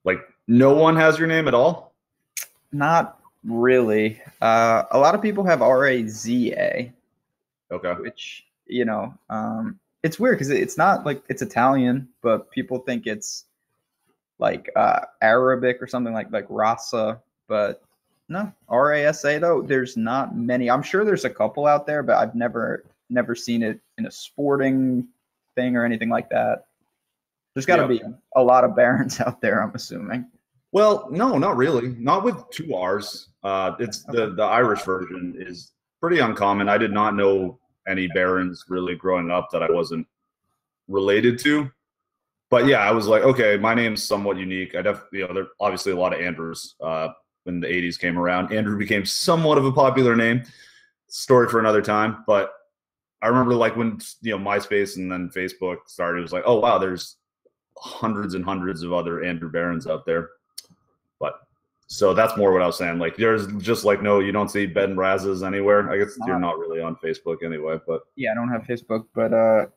Like no one has your name at all? Not really. A lot of people have Raza, Okay. which it's weird because it's not like it's Italian, but people think it's like Arabic or something like Rasa. But no, Rasa though. There's not many. I'm sure there's a couple out there, but I've never seen it in a sporting thing or anything like that. There's got to be a lot of Barons out there, I'm assuming. Well, no, not really. Not with two R's. It's the Irish version is pretty uncommon. I did not know any Barons really growing up that I wasn't related to. But yeah, I was like, okay, my name's somewhat unique. I definitely, there are obviously a lot of Andrews when the 80s came around. Andrew became somewhat of a popular name. Story for another time. But I remember like when, MySpace and then Facebook started, it was like, oh, wow, there's hundreds and hundreds of other Andrew Barons out there. But so that's more what I was saying. Like, there's just like, no, you don't see Ben Razes anywhere. I guess you're not really on Facebook anyway, but yeah, I don't have Facebook, but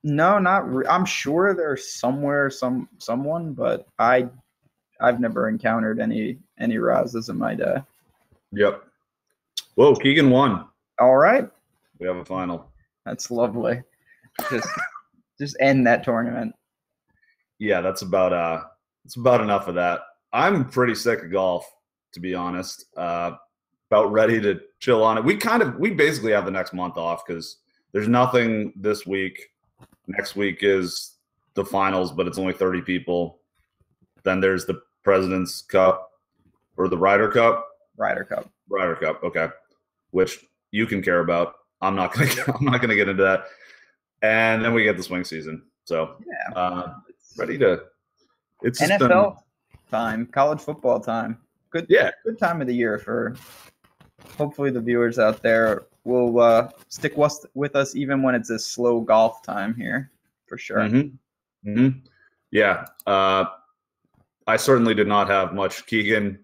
no, I'm sure there's somewhere someone, but I've never encountered any Razes in my day. Yep. Whoa, Keegan won. All right. We have a final. That's lovely. Just end that tournament. Yeah, that's about enough of that. I'm pretty sick of golf, to be honest. About ready to chill on it. We basically have the next month off because there's nothing this week. Next week is the finals, but it's only 30 people. Then there's the President's Cup or the Ryder Cup. Ryder Cup. Okay, which you can care about. I'm not gonna get into that. And then we get the swing season. So yeah, ready to. It's NFL time, college football time. Good time of the year for. Hopefully, the viewers out there will stick with us even when it's a slow golf time here, for sure. Mm-hmm. Mm-hmm. Yeah, I certainly did not have much Keegan.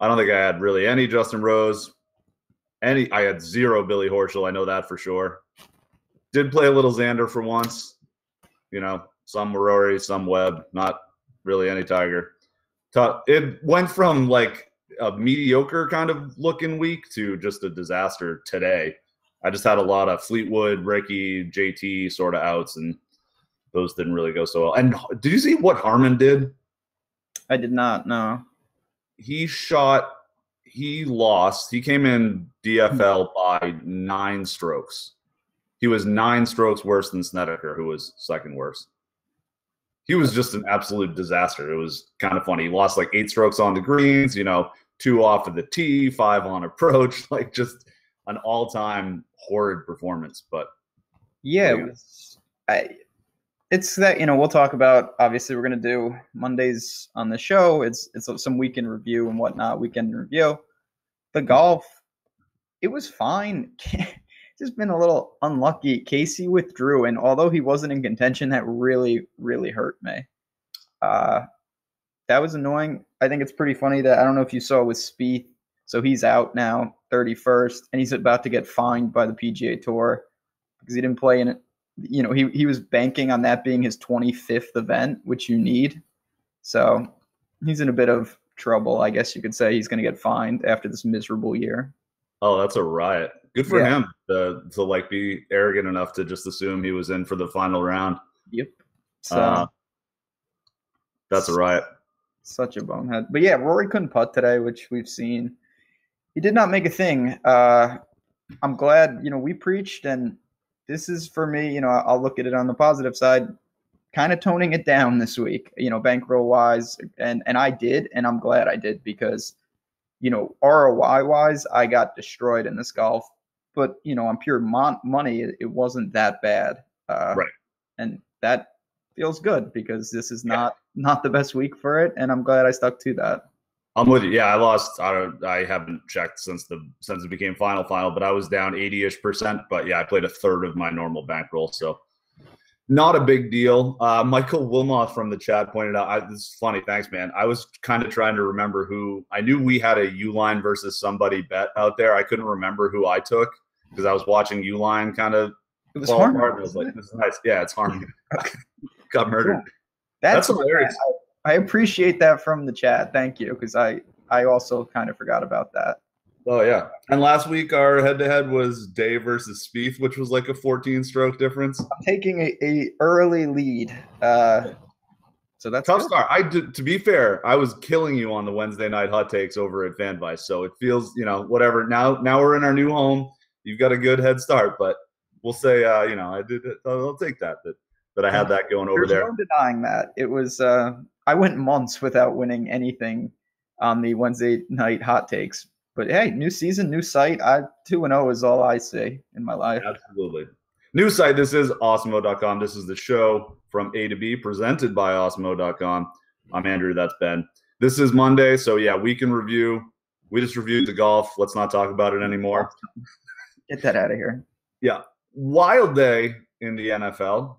I don't think I had really any Justin Rose. I had zero Billy Horschel. I know that for sure. Did play a little Xander for once. Some Rory, some Webb. Not really any Tiger. It went from like a mediocre kind of looking week to just a disaster today. I just had a lot of Fleetwood, Ricky, JT sort of outs, and those didn't really go so well. And did you see what Harmon did? I did not, no. He lost. He came in DFL by 9 strokes. He was 9 strokes worse than Snedeker, who was second worst. He was just an absolute disaster. It was kind of funny. He lost like 8 strokes on the greens, 2 off of the tee, 5 on approach, like just an all-time horrid performance. But yeah, it's that, we'll talk about, obviously we're going to do Mondays on the show. It's some weekend review and whatnot, weekend review. The golf, it was fine. Just been a little unlucky. Casey withdrew, and although he wasn't in contention, that really, really hurt me. That was annoying. I think it's pretty funny that, I don't know if you saw with Spieth, so he's out now, 31st, and he's about to get fined by the PGA Tour because he didn't play in it. He was banking on that being his 25th event, which you need. So he's in a bit of trouble, I guess you could say. He's going to get fined after this miserable year. Oh, that's a riot. Good for him to like be arrogant enough to just assume he was in for the final round. Yep. So that's a riot. Such a bonehead. But yeah, Rory couldn't putt today, which we've seen. He did not make a thing. I'm glad, we preached, and this is for me, I'll look at it on the positive side, kind of toning it down this week, bankroll wise. And I did, and I'm glad I did because, ROI wise, I got destroyed in this golf. But, on pure money, it wasn't that bad. Right. And that feels good because this is not the best week for it. And I'm glad I stuck to that. I'm with you. Yeah, I lost. I haven't checked since it became final, but I was down 80-ish%. But yeah, I played a third of my normal bankroll, so not a big deal. Michael Wilmoth from the chat pointed out. This is funny. Thanks, man. I was kind of trying to remember who. I knew we had a Uline versus somebody bet out there. I couldn't remember who I took because I was watching Uline kind of. It was Harmon. I was like, "This is nice." Yeah, it's Harmon. Got murdered. That's hilarious. I appreciate that from the chat. Thank you, because I also kind of forgot about that. Oh yeah. And last week our head-to-head was Day versus Spieth, which was like a 14-stroke difference. I'm taking a early lead. So that's tough good. start. To be fair, I was killing you on the Wednesday night hot takes over at FanDuel, so it feels, whatever. Now we're in our new home. You've got a good head start, but we'll say, I did it. I'll take that I had that going over there. There's no denying that. It was. I went months without winning anything on the Wednesday night hot takes. But hey, new season, new site. 2-0 is all I see in my life. Absolutely. New site. This is Awesemo.com. This is the show from A to B presented by Awesemo.com. I'm Andrew. That's Ben. This is Monday. So, yeah, week in review. We just reviewed the golf. Let's not talk about it anymore. Get that out of here. Yeah. Wild day in the NFL.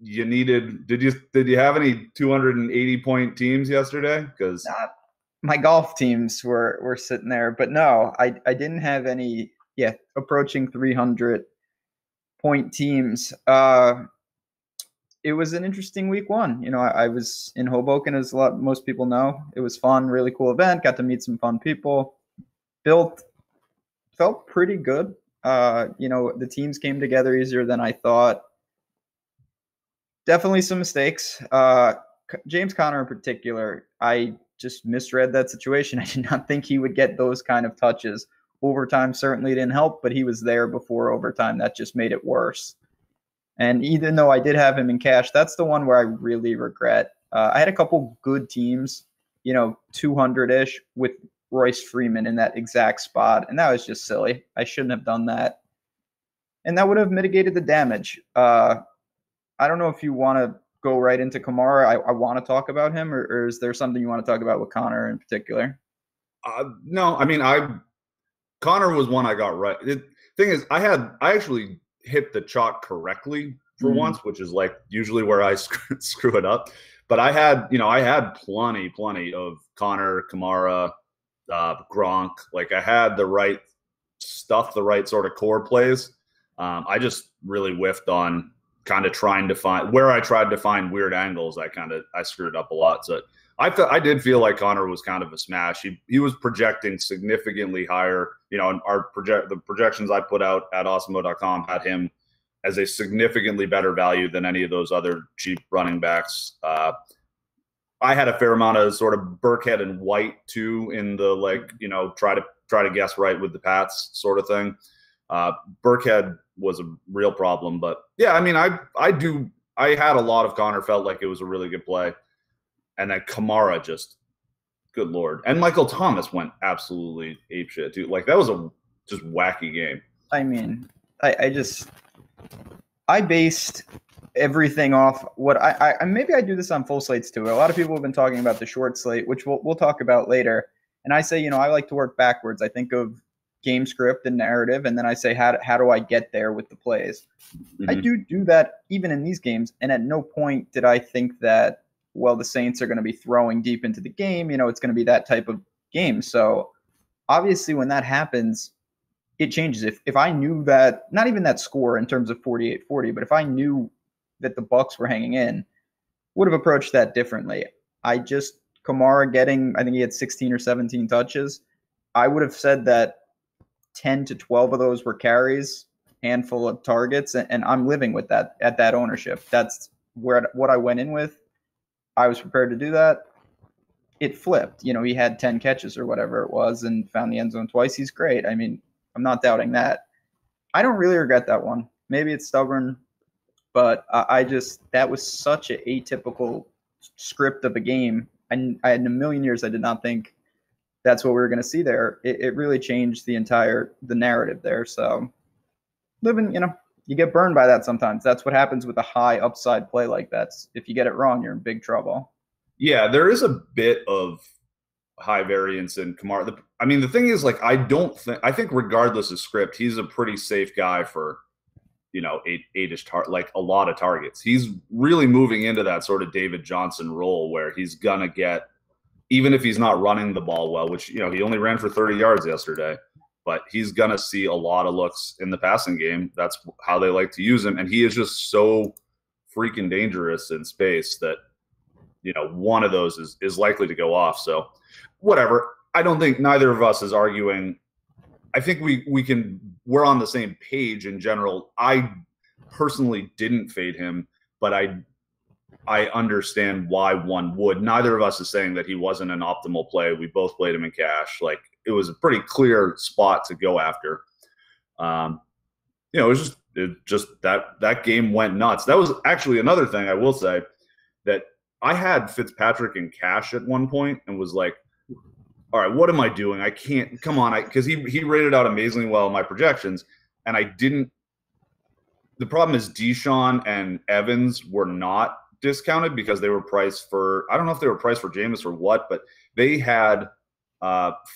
Did you have any 280-point teams yesterday? Because my golf teams were sitting there, but no, I didn't have any. Yeah, approaching 300-point teams. It was an interesting week one. I was in Hoboken, as most people know. It was fun, really cool event. Got to meet some fun people. Felt pretty good. The teams came together easier than I thought. Definitely some mistakes. James Conner in particular, I just misread that situation. I did not think he would get those kind of touches. Overtime certainly didn't help, but he was there before overtime. That just made it worse. And even though I did have him in cash, that's the one where I really regret. I had a couple good teams, 200-ish with Royce Freeman in that exact spot, and that was just silly. I shouldn't have done that. And that would have mitigated the damage. I don't know if you want to go right into Kamara. I want to talk about him, or is there something you want to talk about with Connor in particular? No, I mean, Connor was one I got right. The thing is, I actually hit the chalk correctly for once, which is like usually where I screw it up. But I had plenty of Connor, Kamara, Gronk. Like I had the right stuff, the right sort of core plays. I just really whiffed on kind of trying to find where I tried to find weird angles. I screwed up a lot. So I did feel like Connor was kind of a smash. He was projecting significantly higher. And the projections I put out at Awesemo.com had him as a significantly better value than any of those other cheap running backs. I had a fair amount of sort of Burkhead and White too in the try to guess right with the Pats sort of thing. Burkhead was a real problem, but yeah, I mean, I had a lot of Connor, felt like it was a really good play. And then Kamara just, good Lord. And Michael Thomas went absolutely apeshit too. Like that was a just wacky game. I mean, I based everything off what I maybe I do this on full slates too. A lot of people have been talking about the short slate, which we'll talk about later. And I say, I like to work backwards. I think of game script and narrative, and then I say, how do I get there with the plays? I do that even in these games, and at no point did I think that, well, the Saints are going to be throwing deep into the game. It's going to be that type of game. So obviously when that happens, it changes. If I knew that, not even that score in terms of 48-40, but if I knew that the Bucs were hanging in, would have approached that differently. Kamara getting, I think he had 16 or 17 touches. I would have said that 10 to 12 of those were carries, handful of targets, and I'm living with that at that ownership. That's what I went in with. I was prepared to do that. It flipped. He had 10 catches or whatever it was and found the end zone twice. He's great. I mean, I'm not doubting that. I don't really regret that one. Maybe it's stubborn, but that was such an atypical script of a game. And I in a million years, I did not think that's what we were going to see there. It really changed the narrative there. So you get burned by that sometimes. That's what happens with a high upside play like that. If you get it wrong, you're in big trouble. Yeah, there is a bit of high variance in Kamara. The thing is, like, I think regardless of script, he's a pretty safe guy for, eight-ish like a lot of targets. He's really moving into that sort of David Johnson role where he's gonna get, even if he's not running the ball well, which, he only ran for 30 yards yesterday, but he's going to see a lot of looks in the passing game. That's how they like to use him. And he is just so freaking dangerous in space that one of those is likely to go off. So whatever. I don't think neither of us is arguing. I think we're on the same page in general. I personally didn't fade him, but I understand why one would. Neither of us is saying that he wasn't an optimal play. We both played him in cash. Like, it was a pretty clear spot to go after. It was just that game went nuts. That was actually another thing I will say, that I had Fitzpatrick in cash at one point and was like, all right, what am I doing? I can't, come on. Because he rated out amazingly well in my projections, and I didn't. The problem is Deshaun and Evans were not discounted because they were priced for, I don't know if they were priced for Jameis or what, but they had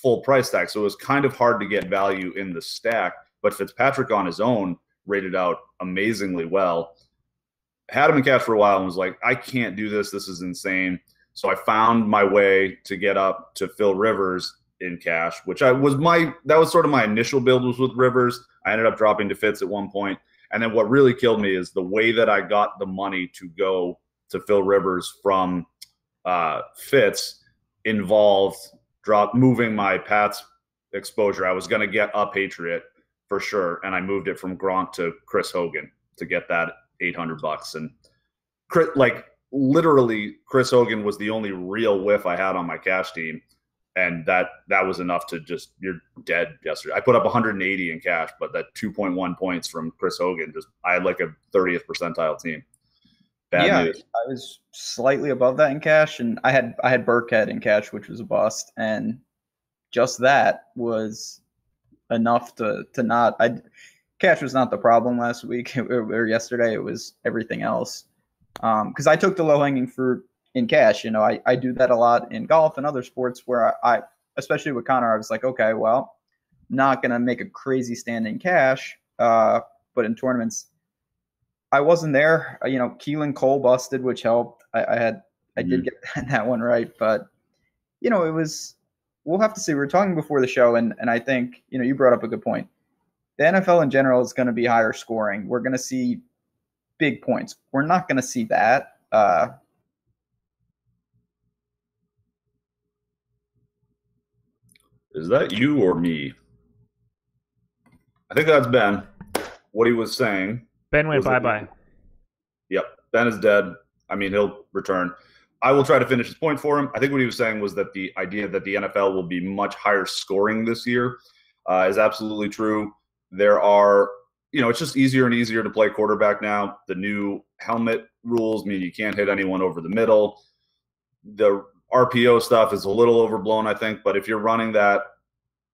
full price tag. So it was kind of hard to get value in the stack. But Fitzpatrick on his own rated out amazingly well. Had him in cash for a while and was like, I can't do this. This is insane. So I found my way to get up to Phil Rivers in cash, which that was sort of my initial build was with Rivers. I ended up dropping to Fitz at one point. And then what really killed me is the way that I got the money to go to Phil Rivers from Fitz involved moving my Pats exposure. I was going to get a Patriot for sure, and I moved it from Gronk to Chris Hogan to get that $800. And literally, Chris Hogan was the only real whiff I had on my cash team, and that was enough to just, you're dead yesterday. I put up 180 in cash, but that 2.1 points from Chris Hogan, I had like a 30th percentile team. Bad news. I was slightly above that in cash, and I had Burkhead in cash, which was a bust, and just that was enough to not. Cash was not the problem last week or yesterday. It was everything else. Because I took the low hanging fruit in cash. I do that a lot in golf and other sports where I especially with Connor, I was like, okay, well, not gonna make a crazy stand in cash, but in tournaments. I wasn't there. Keelan Cole busted, which helped. I did get that one right, but it was. We'll have to see. We were talking before the show, and I think you brought up a good point. The NFL in general is going to be higher scoring. We're going to see big points. We're not going to see that. Is that you or me? I think that's Ben. What he was saying. Ben went bye-bye. Yep. Ben is dead. I mean, he'll return. I will try to finish his point for him. I think what he was saying was that the idea that the NFL will be much higher scoring this year is absolutely true. There are, it's just easier and easier to play quarterback now. The new helmet rules mean you can't hit anyone over the middle. The RPO stuff is a little overblown, I think, but if you're running that,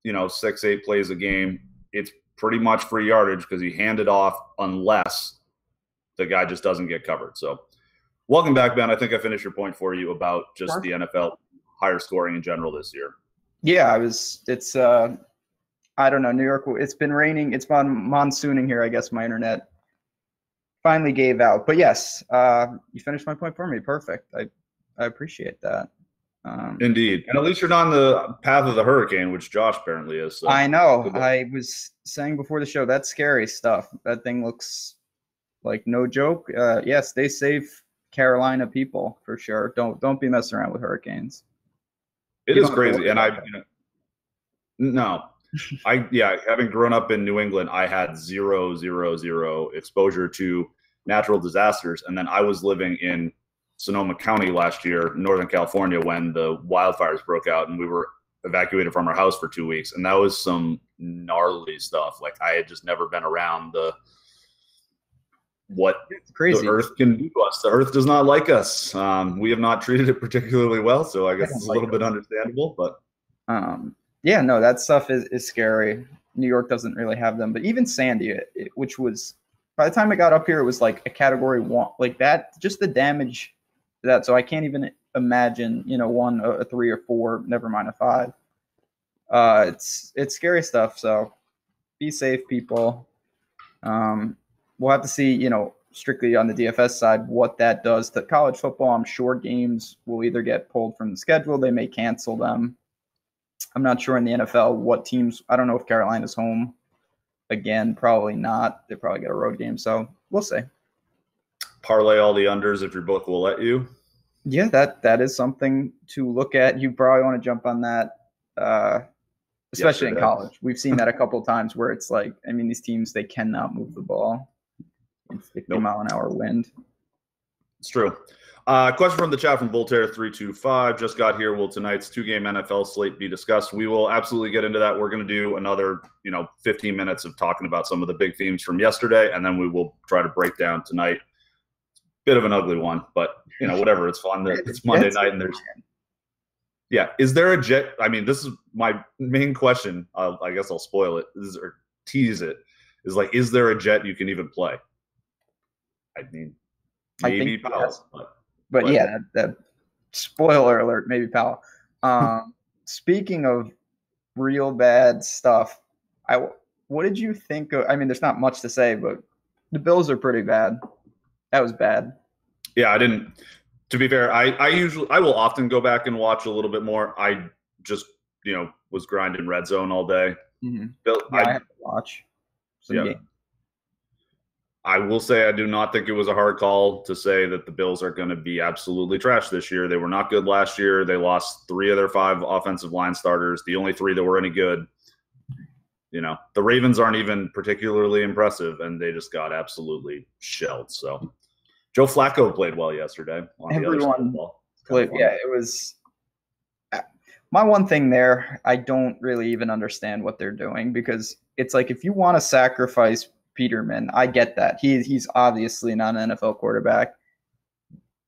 6-8 plays a game, it's pretty much free yardage because you hand it off unless the guy just doesn't get covered. So welcome back, Ben. I think I finished your point for you about just the NFL higher scoring in general this year. Yeah, it's I don't know, New York, it's been raining. It's been monsooning here. I guess my internet finally gave out. But yes, you finished my point for me. Perfect. I appreciate that. Indeed. And at least you're not on the path of the hurricane, which Josh apparently is. So. I know. I was saying before the show, that's scary stuff. That thing looks like no joke. Yes, stay safe, Carolina people, for sure. Don't be messing around with hurricanes. It is crazy. And having grown up in New England, I had zero exposure to natural disasters. And then I was living in Sonoma County last year, Northern California, when the wildfires broke out and we were evacuated from our house for 2 weeks. And that was some gnarly stuff. Like, I had just never been around what the earth can do to us. The earth does not like us. We have not treated it particularly well. So I guess it's a little bit understandable, but yeah, no, that stuff is scary. New York doesn't really have them, but even Sandy, which was, by the time it got up here, it was like a category 1, like that, just the damage to that. So I can't even imagine, 1, a 3 or 4, never mind a 5. It's scary stuff. So be safe, people. We'll have to see, strictly on the DFS side, what that does to college football. I'm sure games will either get pulled from the schedule. They may cancel them. I'm not sure in the NFL what teams. I don't know if Carolina's home again. Probably not. They probably got a road game. So we'll see. Parlay all the unders if your book will let you. Yeah, that is something to look at. You probably want to jump on that, especially in Yesterday. college. We've seen that a couple of times where it's like, I mean, these teams, they cannot move the ball in 50-mile-an-hour wind. It's true. Question from the chat from Voltaire325 just got here. Will tonight's 2-game NFL slate be discussed? We will absolutely get into that. We're going to do another 15 minutes of talking about some of the big themes from yesterday, and then we will try to break down tonight. Bit of an ugly one, but whatever. It's fun. It's Monday night, and is there a jet? I mean, this is my main question. I guess I'll spoil it or tease it. Is there a jet you can even play? I mean, maybe Powell. Yes. But yeah, that spoiler alert, maybe Powell. Speaking of real bad stuff, what did you think of? I mean, there's not much to say, but the Bills are pretty bad. That was bad. Yeah, I didn't. To be fair, I will often go back and watch a little bit more. I just was grinding red zone all day. Mm-hmm. I have to watch some games. I will say I do not think it was a hard call to say that the Bills are going to be absolutely trash this year. They were not good last year. They lost 3 of their 5 offensive line starters, the only 3 that were any good. The Ravens aren't even particularly impressive, and they just got absolutely shelled. So Joe Flacco played well yesterday. Everyone played. Yeah, it was my one thing there. I don't really even understand what they're doing, because it's like, if you want to sacrifice Peterman, I get that. He's obviously not an NFL quarterback.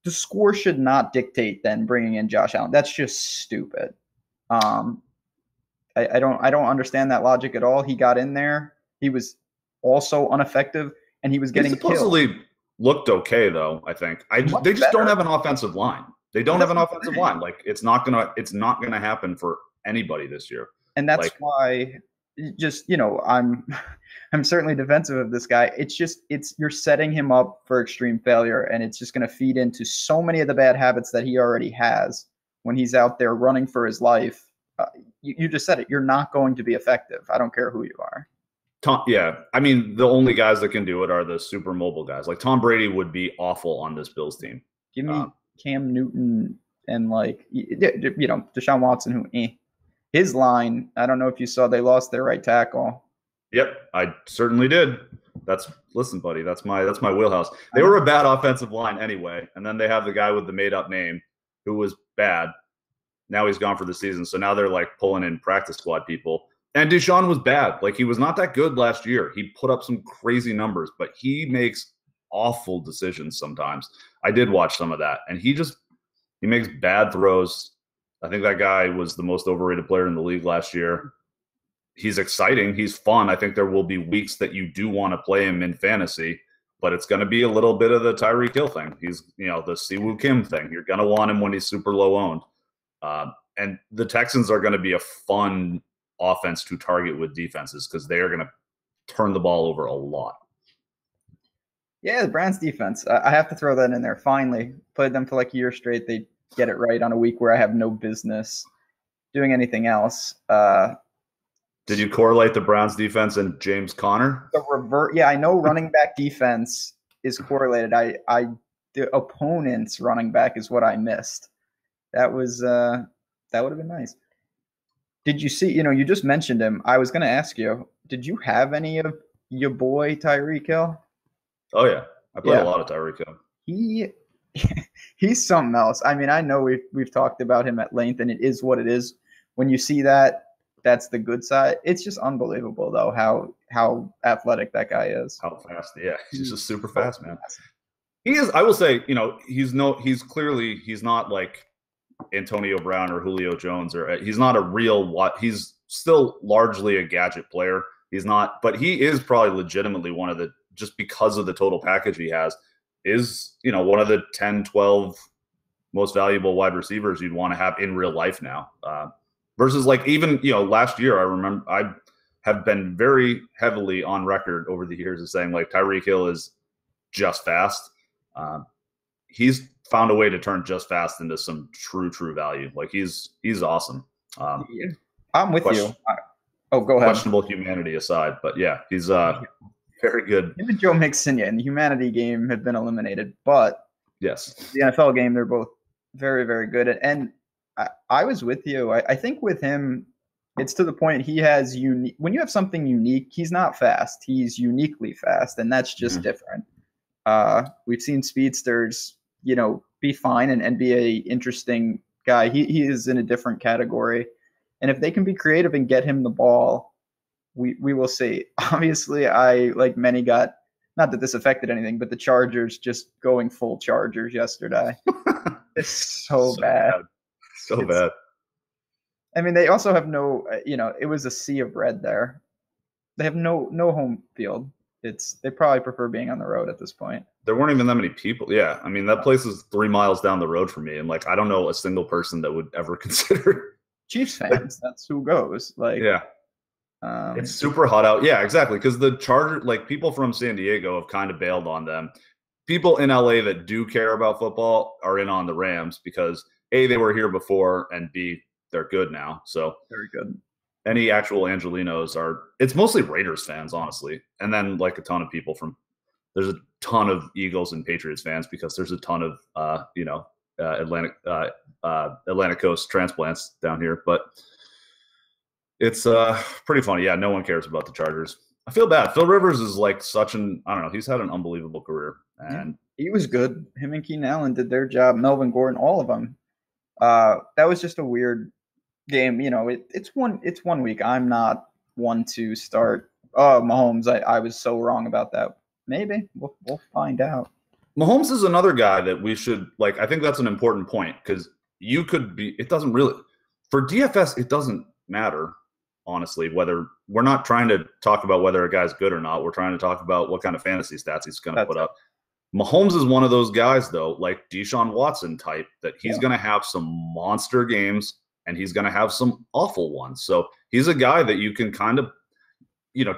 The score should not dictate then bringing in Josh Allen. That's just stupid. I don't understand that logic at all. He got in there. He was also ineffective, and he was getting supposedly killed. Looked okay though. I think they just don't have an offensive line. They don't have an offensive line. Like it's not gonna happen for anybody this year. And that's why, just I'm certainly defensive of this guy. You're setting him up for extreme failure, and it's just going to feed into so many of the bad habits that he already has when he's out there running for his life. You just said it. You're not going to be effective. I don't care who you are. I mean, the only guys that can do it are the super mobile guys. Like Tom Brady would be awful on this Bills team. Give me Cam Newton and Deshaun Watson, who his line. I don't know if you saw, they lost their right tackle. Yep, I certainly did. Listen, buddy, that's my wheelhouse. They were a bad offensive line anyway, and then they have the guy with the made up name who was bad. Now he's gone for the season, so now they're like pulling in practice squad people. And Deshaun was bad. Like, he was not that good last year. He put up some crazy numbers, but he makes awful decisions sometimes. I did watch some of that, and he makes bad throws. I think that guy was the most overrated player in the league last year. He's exciting. He's fun. I think there will be weeks that you do want to play him in fantasy, but it's going to be a little bit of the Tyreek Hill thing. He's, the Siwoo Kim thing. You're going to want him when he's super low owned. And the Texans are going to be a fun offense to target with defenses, because they are going to turn the ball over a lot. Yeah, the Browns defense. I have to throw that in there. Finally, played them for like a year straight. They get it right on a week where I have no business doing anything else. Did you correlate the Browns defense and James Conner? Yeah, I know running back defense is correlated. The opponent's running back is what I missed. That would have been nice. Did you see, you just mentioned him. I was going to ask you, did you have any of your boy Tyreek Hill? Oh, yeah. I played a lot of Tyreek Hill. He's something else. I mean, I know we've talked about him at length, and it is what it is. When you see that, that's the good side. It's just unbelievable, though, how athletic that guy is. How fast. Yeah, he's just super fast, man. He is, I will say, he's not like Antonio Brown or Julio Jones, or he's not a real, he's still largely a gadget player. He's not, but he is probably legitimately one of the, just because of the total package he has, is, one of the 10, 12 most valuable wide receivers you'd want to have in real life now. Versus like even, last year, I remember I have been very heavily on record over the years of saying like Tyreek Hill is just fast. He's found a way to turn just fast into some true value. Like he's awesome. I'm with you. Oh, go ahead. Questionable humanity aside, but yeah, he's very good. Him and Joe Mixon, in the humanity game have been eliminated, but yes, the NFL game, they're both very, very good. And I was with you. I think with him, it's to the point he has unique. When you have something unique, he's not fast. He's uniquely fast, and that's just different. We've seen speedsters, be fine and be a interesting guy. He is in a different category, and if they can be creative and get him the ball, we will see. Obviously, I like many got not that this affected anything, but the Chargers just going full Chargers yesterday. It's so bad. So bad. I mean, they also have no, it was a sea of red there. They have no home field. They probably prefer being on the road at this point. There weren't even that many people. Yeah, I mean that place is 3 miles down the road from me, and like I don't know a single person that would ever consider Chiefs fans. That's who goes. Like, yeah, it's super hot out. Yeah, exactly. Because the Chargers, like people from San Diego, have kind of bailed on them. People in LA that do care about football are in on the Rams because A, they were here before, and B, they're good now. So very good. Any actual Angelinos it's mostly Raiders fans, honestly. And then like a ton of people there's a ton of Eagles and Patriots fans because there's a ton of, Atlantic Coast transplants down here. But it's pretty funny. Yeah, no one cares about the Chargers. I feel bad. Phil Rivers is like I don't know, he's had an unbelievable career. And he was good. Him and Keenan Allen did their job. Melvin Gordon, all of them. That was just a weird game. It's 1 week. I'm not one to start. Oh, Mahomes, I was so wrong about that. Maybe we'll find out. Mahomes is another guy that we should like. I think that's an important point because you could be. It doesn't really for DFS. It doesn't matter, honestly. Whether we're not trying to talk about whether a guy's good or not. We're trying to talk about what kind of fantasy stats he's going to put up. Mahomes is one of those guys, though, like Deshaun Watson type, that he's going to have some monster games and he's going to have some awful ones. So he's a guy that you can kind of,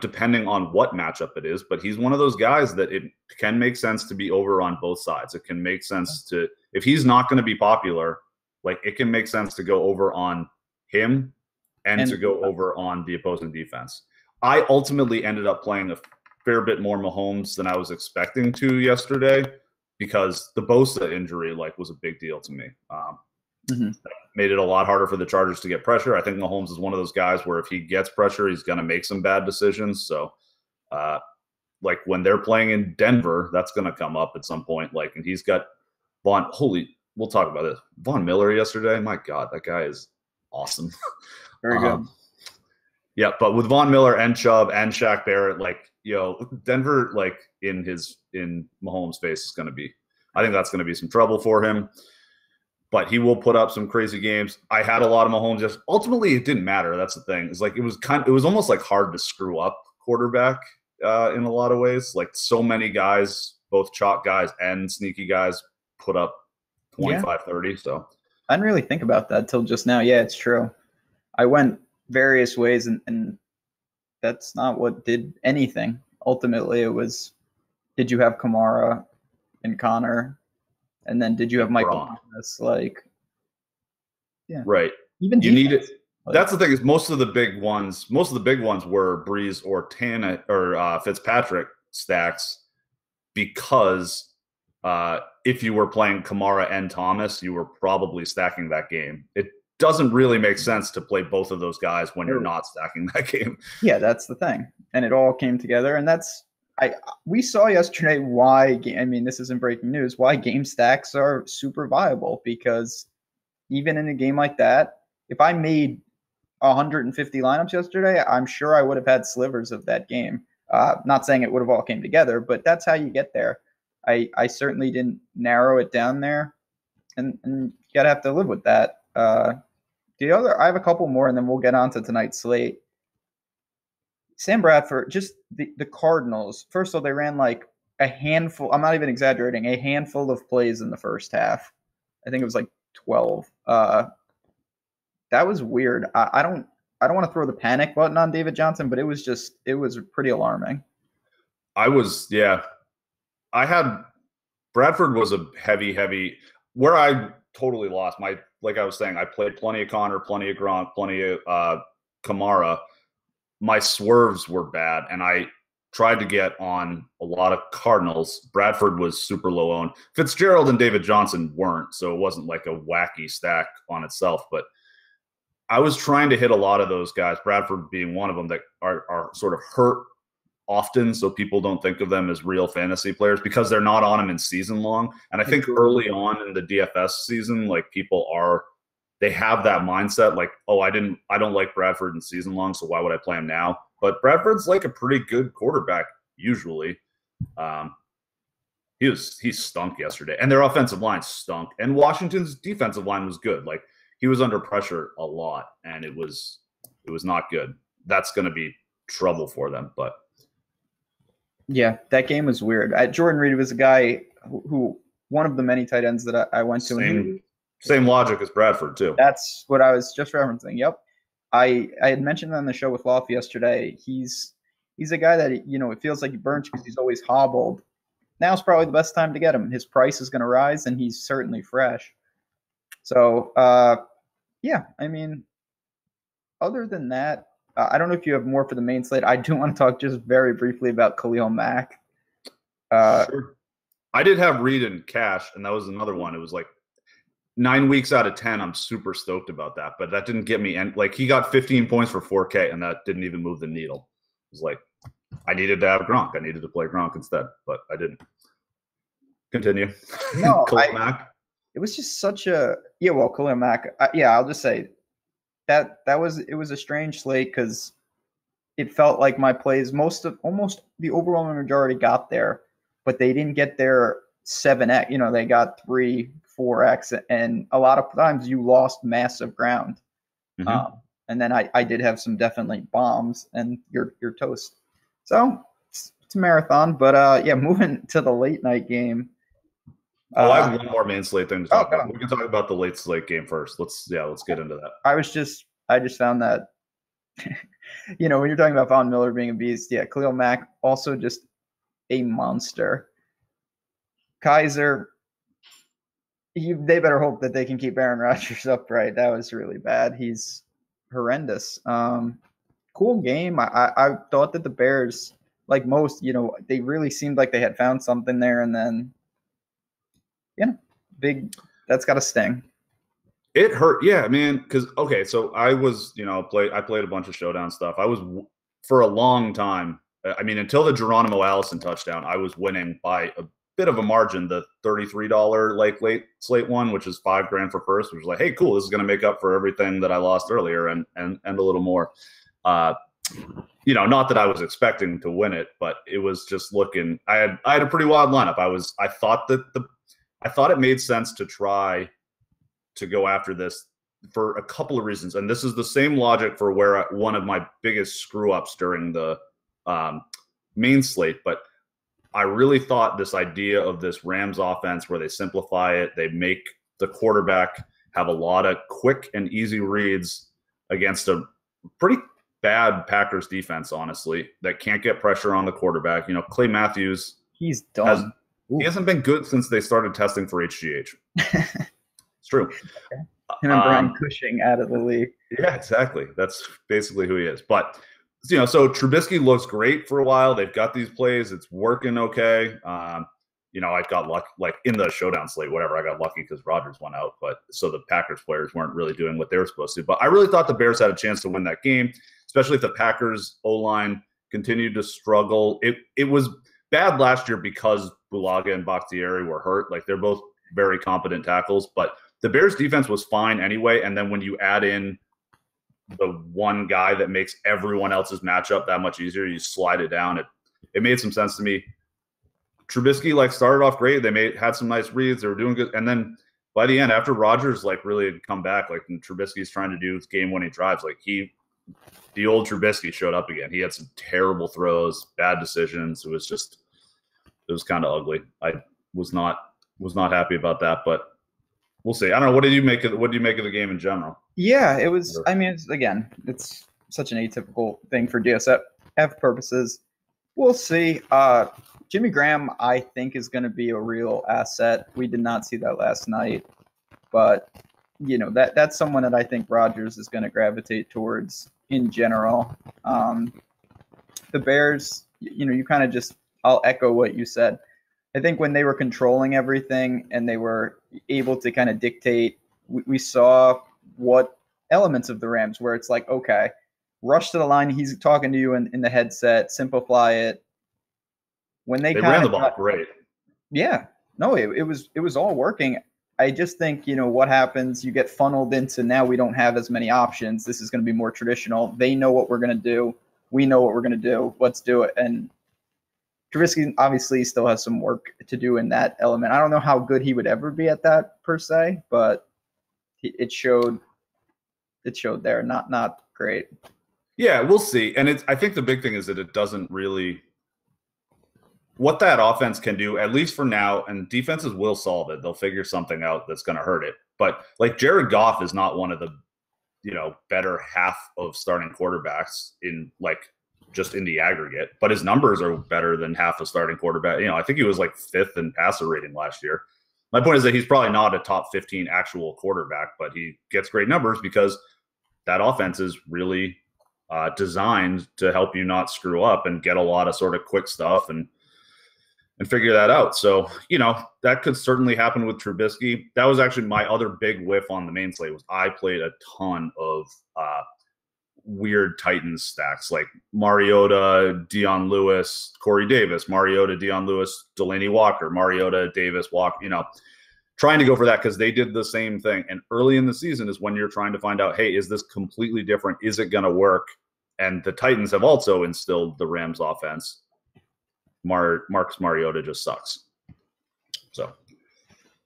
depending on what matchup it is, but he's one of those guys that it can make sense to be over on both sides. It can make sense to, if he's not going to be popular, like it can make sense to go over on him and to go over on the opposing defense. I ultimately ended up playing a fair bit more Mahomes than I was expecting to yesterday because the Bosa injury was a big deal to me. Made it a lot harder for the Chargers to get pressure. I think Mahomes is one of those guys where if he gets pressure, he's going to make some bad decisions. So when they're playing in Denver, that's going to come up at some point. And he's got we'll talk about this. Von Miller yesterday. My God, that guy is awesome. Very good. Yeah, but with Von Miller and Chubb and Shaq Barrett, Denver, in Mahomes' face is going to be, I think that's going to be some trouble for him. But he will put up some crazy games. I had a lot of Mahomes. Ultimately, it didn't matter. That's the thing. It's it was almost hard to screw up quarterback in a lot of ways. So many guys, both chalk guys and sneaky guys, put up 25, 30. So I didn't really think about that till just now. Yeah, it's true. I went various ways, and that's not what did anything. Ultimately, it was, did you have Kamara and Connor? And then did you have Michael Thomas? Right. Even you need it. That's the thing is most of the big ones were Breeze or Fitzpatrick stacks because if you were playing Kamara and Thomas, you were probably stacking that game. It doesn't really make sense to play both of those guys when you're not stacking that game. Yeah, that's the thing. And it all came together, and we saw yesterday why, this isn't breaking news, why game stacks are super viable, because even in a game like that, if I made 150 lineups yesterday, I'm sure I would have had slivers of that game. Not saying it would have all came together, but that's how you get there. I certainly didn't narrow it down there, and you gotta have to live with that. I have a couple more, and then we'll get on to tonight's slate. Sam Bradford, just the Cardinals. First of all, they ran a handful. I'm not even exaggerating. A handful of plays in the first half. I think it was 12. That was weird. I don't want to throw the panic button on David Johnson, but it was pretty alarming. I had Bradford was a heavy. Where I totally lost like I was saying, I played plenty of Connor, plenty of Gronk, plenty of Kamara. My swerves were bad, and I tried to get on a lot of Cardinals. Bradford was super low owned. Fitzgerald and David Johnson weren't, so it wasn't like a wacky stack on itself. But I was trying to hit a lot of those guys, Bradford being one of them, that are sort of hurt often, so people don't think of them as real fantasy players because they're not on them in season long. And I think early on in the DFS season, like they have that mindset like, oh, I don't like Bradford in season long, so why would I play him now? But Bradford's like a pretty good quarterback usually. He stunk yesterday, and their offensive line stunk, and Washington's defensive line was good. Like he was under pressure a lot, and it was not good. That's going to be trouble for them. But yeah, that game was weird. Jordan Reed was a guy who one of the many tight ends that I went to. Same logic as Bradford too. That's what I was just referencing. Yep. I had mentioned on the show with Loft yesterday. He's a guy that it feels like he burns because he's always hobbled. Now's probably the best time to get him. His price is going to rise, and he's certainly fresh. So yeah, I mean, other than that, I don't know if you have more for the main slate. I do want to talk just very briefly about Khalil Mack. Sure. I did have Reed in cash, and that was another one. It was like 9 weeks out of 10, I'm super stoked about that. But that didn't get me. And like he got 15 points for 4K, and that didn't even move the needle. It was like I needed to have Gronk. I needed to play Gronk instead, but I didn't. Continue. No, Khalil Mack. It was just such a Khalil Mack. I'll just say it was a strange slate because it felt like my plays almost the overwhelming majority got there, but they didn't get their 7x. They got 3, 4x, and a lot of times you lost massive ground. Mm-hmm. And then I did have some definitely bombs, and you're toast. So it's a marathon, but moving to the late night game. I have one more main slate thing to talk about. We can talk about the late slate game first. Let's get into that. I just found that, when you're talking about Von Miller being a beast, Khalil Mack also just a monster. Kaiser, they better hope that they can keep Aaron Rodgers upright. That was really bad. He's horrendous. Cool game. I thought that the Bears, like most, they really seemed like they had found something there, and then that's got to sting. It hurt, yeah, man. Because so I was, I played a bunch of showdown stuff. I was for a long time. I mean, until the Geronimo Allison touchdown, I was winning by a bit of a margin. The $33 like late slate one, which is $5,000 for first, which was like, hey, cool, this is going to make up for everything that I lost earlier and a little more. Not that I was expecting to win it, but it was just looking. I had a pretty wild lineup. I thought it made sense to try to go after this for a couple of reasons. And this is the same logic for where one of my biggest screw ups during the main slate. But I really thought this idea of this Rams offense where they simplify it, they make the quarterback have a lot of quick and easy reads against a pretty bad Packers defense, honestly, that can't get pressure on the quarterback. Clay Matthews, he's done. He hasn't been good since they started testing for HGH. It's true. Okay. Him and Brian Cushing out of the league. Yeah, exactly. That's basically who he is. But, so Trubisky looks great for a while. They've got these plays. It's working okay. I got lucky, like in the showdown slate, whatever. I got lucky because Rodgers went out. But so the Packers players weren't really doing what they were supposed to. But I really thought the Bears had a chance to win that game, especially if the Packers O-line continued to struggle. It was bad last year because Bulaga and Bakhtiari were hurt. Like they're both very competent tackles, but the Bears defense was fine anyway. And then when you add in the one guy that makes everyone else's matchup that much easier, you slide it down. It made some sense to me. Trubisky started off great. They had some nice reads. They were doing good. And then by the end, after Rodgers really had come back, and Trubisky's trying to do game-winning drives, the old Trubisky showed up again. He had some terrible throws, bad decisions. It was kind of ugly. I was not happy about that, but we'll see. I don't know. What do you make of the game in general? Yeah, it was. I mean, it's such an atypical thing for DSF purposes. We'll see. Jimmy Graham, I think, is going to be a real asset. We did not see that last night, but that's someone that I think Rodgers is going to gravitate towards in general. The Bears, you kind of just, I'll echo what you said. I think when they were controlling everything and they were able to kind of dictate, we saw what elements of the Rams where it's like, okay, rush to the line. He's talking to you in the headset, simplify it. When they ran the ball great. Yeah, no, it was all working. I just think, what happens, you get funneled into now we don't have as many options. This is going to be more traditional. They know what we're going to do. We know what we're going to do. Let's do it. And Trubisky obviously still has some work to do in that element. I don't know how good he would ever be at that per se, but it showed there. Not great. Yeah, we'll see. And I think the big thing is that it doesn't really – what that offense can do, at least for now, and defenses will solve it. They'll figure something out that's going to hurt it. But like Jared Goff is not one of the, better half of starting quarterbacks in just in the aggregate. But his numbers are better than half a starting quarterback. I think he was like 5th in passer rating last year. My point is that he's probably not a top 15 actual quarterback, but he gets great numbers because that offense is really designed to help you not screw up and get a lot of sort of quick stuff and figure that out. So, that could certainly happen with Trubisky. That was actually my other big whiff on the main slate was I played a ton of weird Titans stacks like Mariota, Dion Lewis, Corey Davis, Mariota, Dion Lewis, Delaney Walker, Mariota, Davis, Walker, trying to go for that because they did the same thing. And early in the season is when you're trying to find out, hey, is this completely different? Is it going to work? And the Titans have also instilled the Rams offense. Marcus Mariota just sucks. So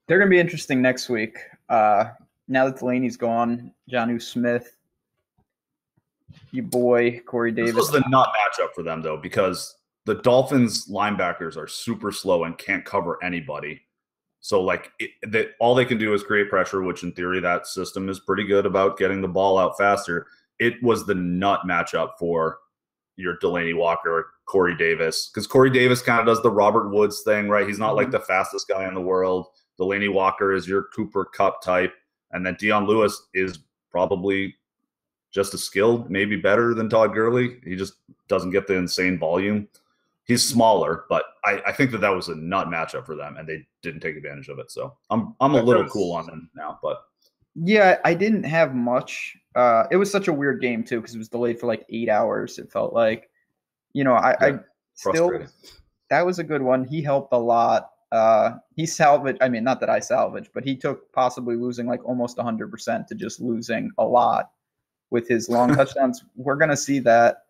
they're going to be interesting next week. Now that Delaney's gone, Jonnu Smith, you boy, Corey Davis. This was the nut matchup for them, though, because the Dolphins linebackers are super slow and can't cover anybody. So, all they can do is create pressure, which in theory that system is pretty good about getting the ball out faster. It was the nut matchup for your Delaney Walker or Corey Davis, because Corey Davis kind of does the Robert Woods thing, right? He's not like the fastest guy in the world. Delaney Walker is your Cooper Kupp type. And then Dion Lewis is probably just as skilled, maybe better than Todd Gurley. He just doesn't get the insane volume. He's smaller, but I think that was a nut matchup for them, and they didn't take advantage of it. So I'm a little cool on them now. But yeah, I didn't have much. It was such a weird game, too, because it was delayed for like 8 hours. It felt like. I still – that was a good one. He helped a lot. He salvaged – I mean, not that I salvaged, but he took possibly losing like almost 100% to just losing a lot with his long touchdowns. We're going to see that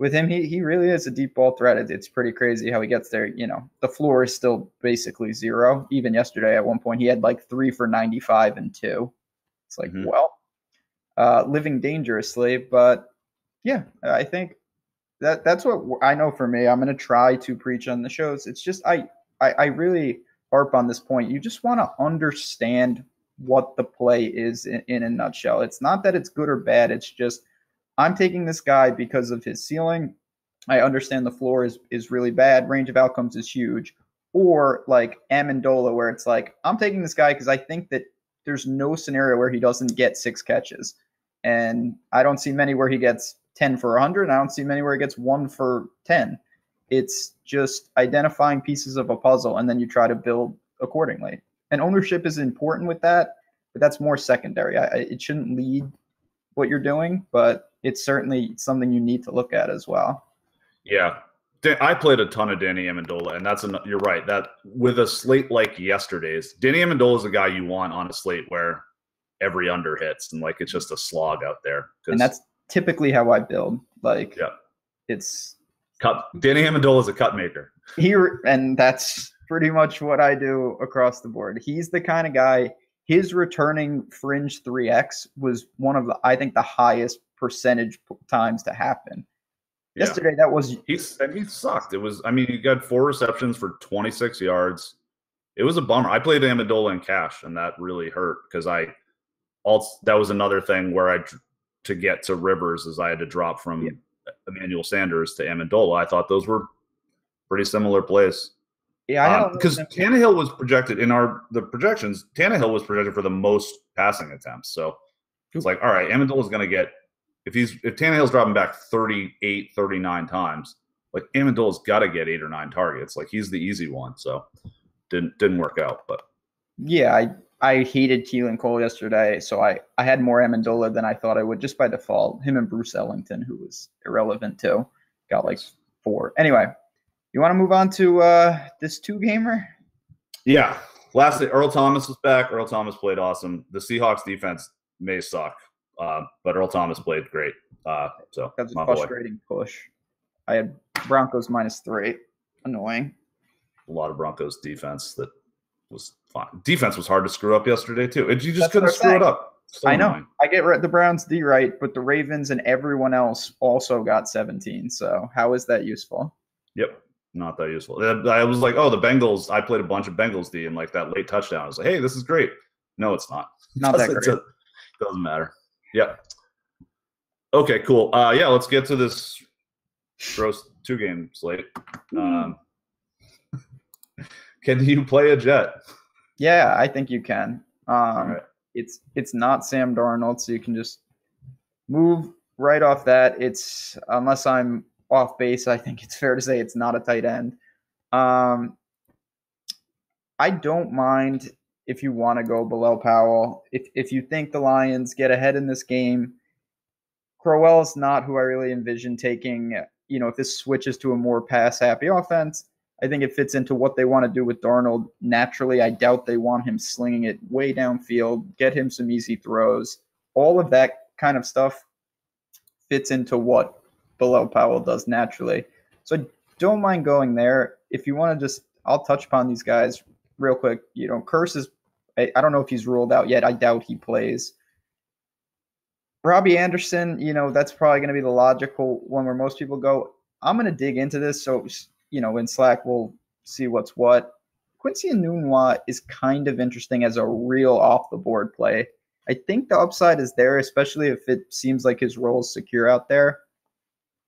with him. He really is a deep ball threat. It's pretty crazy how he gets there. The floor is still basically zero. Even yesterday at one point, he had like 3 for 95 and 2. It's like, living dangerously. But, yeah, I think – that's what I know for me. I'm going to try to preach on the shows. It's just I really harp on this point. You just want to understand what the play is in a nutshell. It's not that it's good or bad. It's just I'm taking this guy because of his ceiling. I understand the floor is really bad. Range of outcomes is huge. Or like Amendola, where it's like I'm taking this guy because I think that there's no scenario where he doesn't get 6 catches. And I don't see many where he gets 10 for 100. I don't see many where it gets 1 for 10. It's just identifying pieces of a puzzle, and then you try to build accordingly. And ownership is important with that, but that's more secondary. It shouldn't lead what you're doing, but it's certainly something you need to look at as well. Yeah. I played a ton of Danny Amendola, and you're right. That with a slate like yesterday's, Danny Amendola is a guy you want on a slate where every under hits, and it's just a slog out there. And that's typically how I build. It's cut. Danny Amendola is a cut maker. And that's pretty much what I do across the board. He's the kind of guy. His returning fringe 3x was one of I think the highest percentage times to happen. Yeah. Yesterday, that was he sucked. It was. I mean, he got 4 receptions for 26 yards. It was a bummer. I played Amendola in cash, and that really hurt because that was another thing where to get to Rivers is I had to drop from Emmanuel Sanders to Amendola. I thought those were pretty similar plays. Yeah, because Tannehill was projected in the projections. Tannehill was projected for the most passing attempts. So it's like, all right, Amendola is going to get if Tannehill's dropping back 38, 39 times. like Amendola's got to get 8 or 9 targets. Like he's the easy one. So didn't work out. But yeah, I hated Keelan Cole yesterday, so I had more Amendola than I thought I would just by default. Him and Bruce Ellington, who was irrelevant too, got like 4. Anyway, you want to move on to this 2-gamer? Yeah. Lastly, Earl Thomas was back. Earl Thomas played awesome. The Seahawks defense may suck, but Earl Thomas played great. So that's a frustrating push. I had Broncos -3. Annoying. A lot of Broncos defense that was fine. Defense was hard to screw up yesterday too. You just couldn't screw it up. So I know. Annoying. I get the Browns D right, but the Ravens and everyone else also got 17. So how is that useful? Yep. Not that useful. I was like, oh, the Bengals. I played a bunch of Bengals D and like that late touchdown. I was like, hey, this is great. No, it's not. Not that great. Doesn't matter. Yep. Okay, cool. Yeah, let's get to this gross 2-game slate. Can you play a Jet? Yeah, I think you can. Right. It's not Sam Darnold, so you can just move right off that. It's unless I'm off base, I think it's fair to say it's not a tight end. I don't mind if you want to go below Powell. If you think the Lions get ahead in this game, Crowell is not who I really envision taking. If this switches to a more pass-happy offense, I think it fits into what they want to do with Darnold. Naturally, I doubt they want him slinging it way downfield, get him some easy throws. All of that kind of stuff fits into what below Powell does naturally. So I don't mind going there. If you want to I'll touch upon these guys real quick. Curse is, I don't know if he's ruled out yet. I doubt he plays. Robbie Anderson, that's probably going to be the logical one where most people go. I'm going to dig into this. So, in Slack, we'll see what's what. Quincy Enunwa is kind of interesting as a real off-the-board play. I think the upside is there, especially if it seems like his role is secure out there.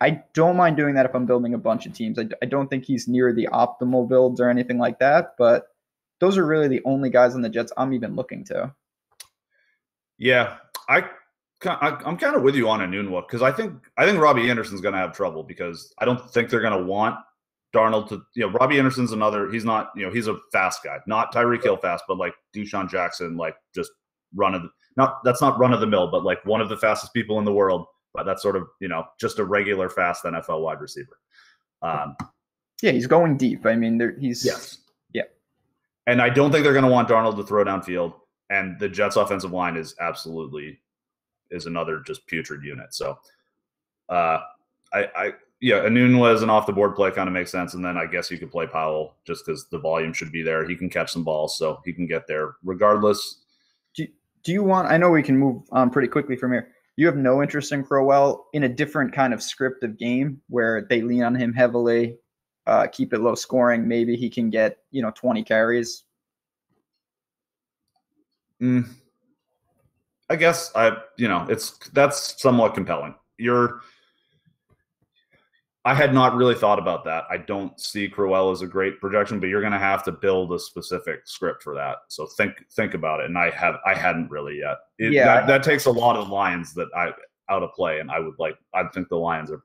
I don't mind doing that if I'm building a bunch of teams. I don't think he's near the optimal builds or anything like that, but those are really the only guys on the Jets I'm even looking to. Yeah, I'm kind of with you on Enunwa because I think Robbie Anderson's going to have trouble because I don't think they're going to want Darnold to, Robbie Anderson's another, he's not, he's a fast guy, not Tyreek Hill fast, but like Deshaun Jackson, like just that's not run of the mill, but like one of the fastest people in the world. But that's sort of, just a regular fast NFL wide receiver. Yeah, he's going deep. I mean, yes. Yeah. And I don't think they're going to want Darnold to throw downfield. And the Jets offensive line is another just putrid unit. So Enunwa as an off the board play kind of makes sense. And then I guess you could play Powell just because the volume should be there. He can catch some balls, so he can get there regardless. Do you want, I know we can move on pretty quickly from here. You have no interest in Crowell in a different kind of script of game where they lean on him heavily, keep it low scoring. Maybe he can get, 20 carries. I guess that's somewhat compelling. I had not really thought about that. I don't see Crowell as a great projection, but you're going to have to build a specific script for that. So think about it. And I hadn't really yet. That takes a lot of Lions that out of play, and I think the Lions are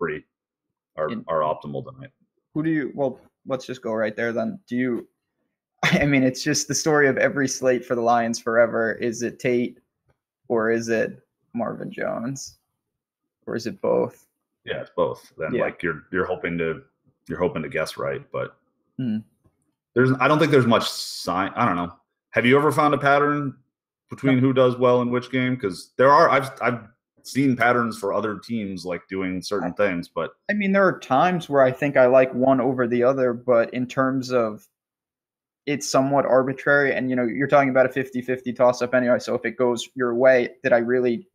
optimal tonight. Let's just go right there then. It's just the story of every slate for the Lions forever. Is it Tate or is it Marvin Jones or is it both? Yeah, it's both. Then you're hoping to guess right, but I don't think there's much sign. I don't know. Have you ever found a pattern between who does well in which game? Because I've seen patterns for other teams like doing certain things, but there are times where I think I like one over the other, but in terms of it's somewhat arbitrary, and you're talking about a 50-50 toss up anyway. So if it goes your way, did I really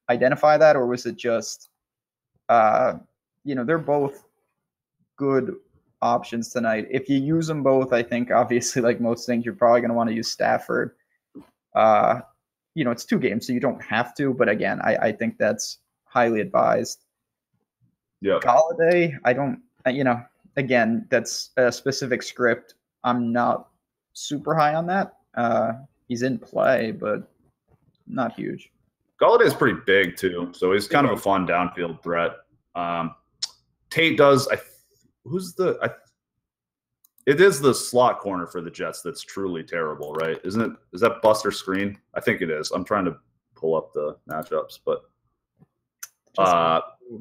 identify that, or was it just they're both good options tonight. If you use them both, I think obviously like most things, you're probably going to want to use Stafford. It's 2 games, so you don't have to, but again, I think that's highly advised. Yeah. Golladay, I don't, again, that's a specific script. I'm not super high on that. He's in play, but not huge. Golladay is pretty big too, so he's kind of a fun downfield threat. Tate does. who's the it is the slot corner for the Jets that's truly terrible, right? Isn't it? Is that Buster Screen? I think it is. I'm trying to pull up the matchups, but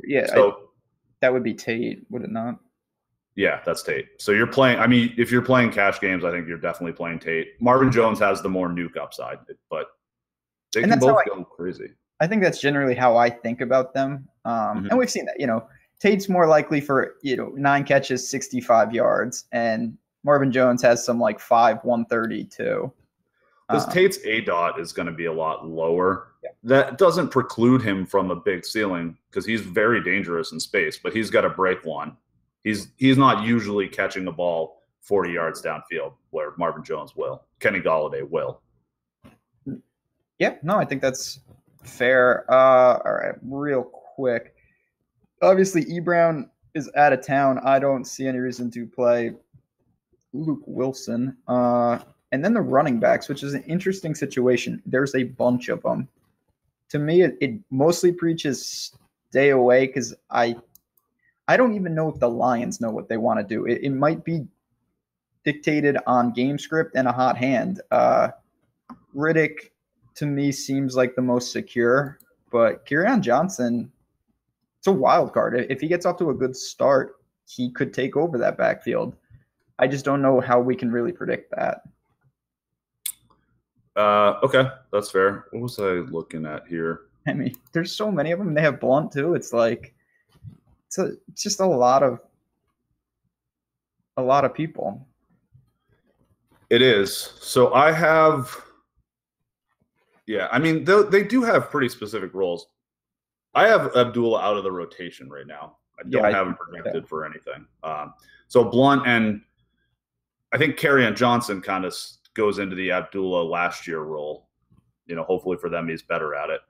yeah, so that would be Tate, would it not? Yeah, that's Tate. So you're playing. I mean, if you're playing cash games, I think you're definitely playing Tate. Marvin Jones has the more nuke upside, but they can both go crazy. I think that's generally how I think about them. And we've seen that. Tate's more likely for 9 catches, 65 yards, and Marvin Jones has some like 132. Because Tate's ADOT is going to be a lot lower. Yeah. That doesn't preclude him from a big ceiling because he's very dangerous in space, but he's got to break one. He's not usually catching a ball 40 yards downfield where Marvin Jones will. Kenny Golladay will. Yeah, no, I think that's fair. All right, real quick. Obviously, E. Brown is out of town. I don't see any reason to play Luke Wilson. And then the running backs, which is an interesting situation. There's a bunch of them. To me, it mostly preaches stay away because I don't even know if the Lions know what they want to do. It might be dictated on game script and a hot hand. Riddick, to me, seems like the most secure, but Kerryon Johnson, it's a wild card. If he gets off to a good start, he could take over that backfield. I just don't know how we can really predict that. Okay, that's fair. What was I looking at here? I mean, there's so many of them. They have Blunt, too. It's like it's just a lot of people. It is. So I have, I mean, they do have pretty specific roles. I have Abdullah out of the rotation right now. I don't have him projected for anything. So Blunt and I think Kerryon Johnson kind of goes into the Abdullah last year role. Hopefully for them, he's better at it.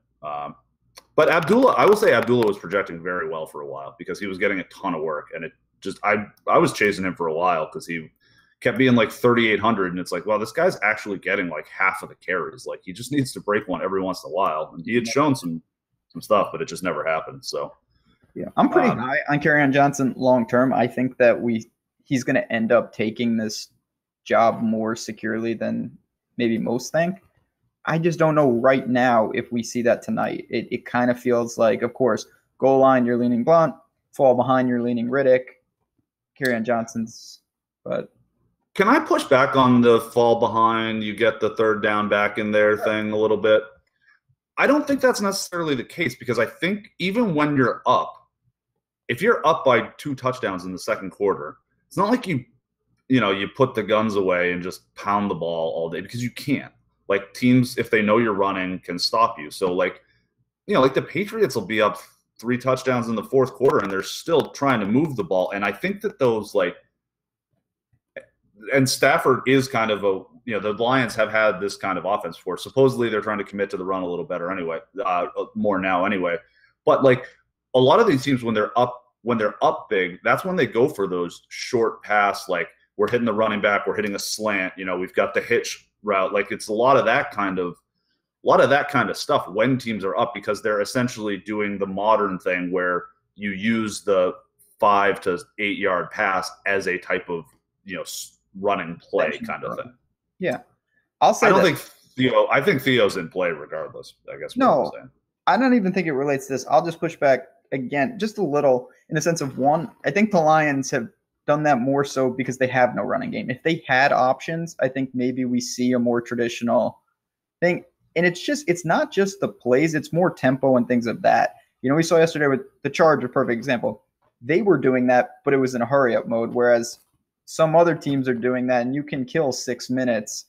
But Abdullah, I will say Abdullah was projecting very well for a while because he was getting a ton of work. And it just, I was chasing him for a while because he kept being like 3,800. And it's like, well, this guy's actually getting like half of the carries. Like he just needs to break one every once in a while. And he had shown some stuff, but it just never happened. So, yeah, I'm pretty high on Kerryon Johnson long term. I think that he's going to end up taking this job more securely than maybe most think. I just don't know right now if we see that tonight. It kind of feels like, of course, goal line, you're leaning Blunt, fall behind, you're leaning Riddick, Kerryon Johnson's. But can I push back on the fall behind, you get the third down back in there thing a little bit? I don't think that's necessarily the case because I think even when you're up, if you're up by 2 touchdowns in the second quarter, it's not like you put the guns away and just pound the ball all day because you can't. Like teams, if they know you're running, can stop you. So like the Patriots will be up 3 touchdowns in the fourth quarter and they're still trying to move the ball. And I think that those and Stafford is kind of the Lions have had this kind of offense before. Supposedly they're trying to commit to the run a little better anyway, more now anyway. But like a lot of these teams, when they're up big, that's when they go for those short pass, like we're hitting the running back, we're hitting a slant, we've got the hitch route. Like it's a lot of that kind of stuff when teams are up because they're essentially doing the modern thing where you use the 5 to 8 yard pass as a type of running play kind of thing. Yeah, I'll say. I think Theo's in play regardless. I guess. No, I don't even think it relates to this. I'll just push back again, just a little, in the sense of one. I think the Lions have done that more so because they have no running game. If they had options, I think maybe we see a more traditional thing. And it's not just the plays, it's more tempo and things of that. We saw yesterday with the Chargers, a perfect example. They were doing that, but it was in a hurry up mode, whereas some other teams are doing that and you can kill 6 minutes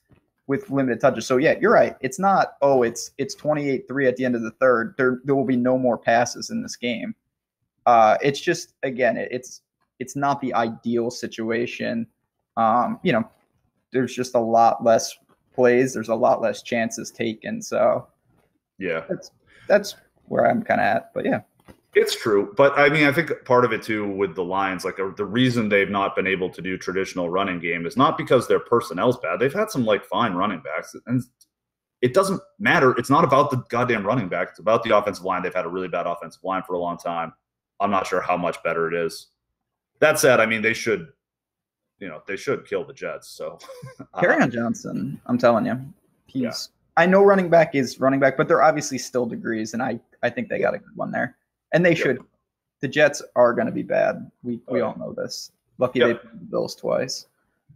with limited touches. So yeah, you're right. It's not, it's 28-3 at the end of the third. There will be no more passes in this game. It's just, again, it's not the ideal situation. There's just a lot less plays. There's a lot less chances taken. So yeah, that's where I'm kind of at. But yeah, it's true. But I mean, I think part of it too with the Lions, like the reason they've not been able to do traditional running game is not because their personnel's bad. They've had some fine running backs, and it doesn't matter. It's not about the goddamn running back. It's about the offensive line. They've had a really bad offensive line for a long time. I'm not sure how much better it is. That said, I mean, they should kill the Jets. So Kerryon Johnson, I'm telling you, he's. Yeah. I know running back is running back, but they're obviously still degrees, and I think they got a good one there, and they should. The Jets are going to be bad. We all know this. Lucky they played the Bills twice.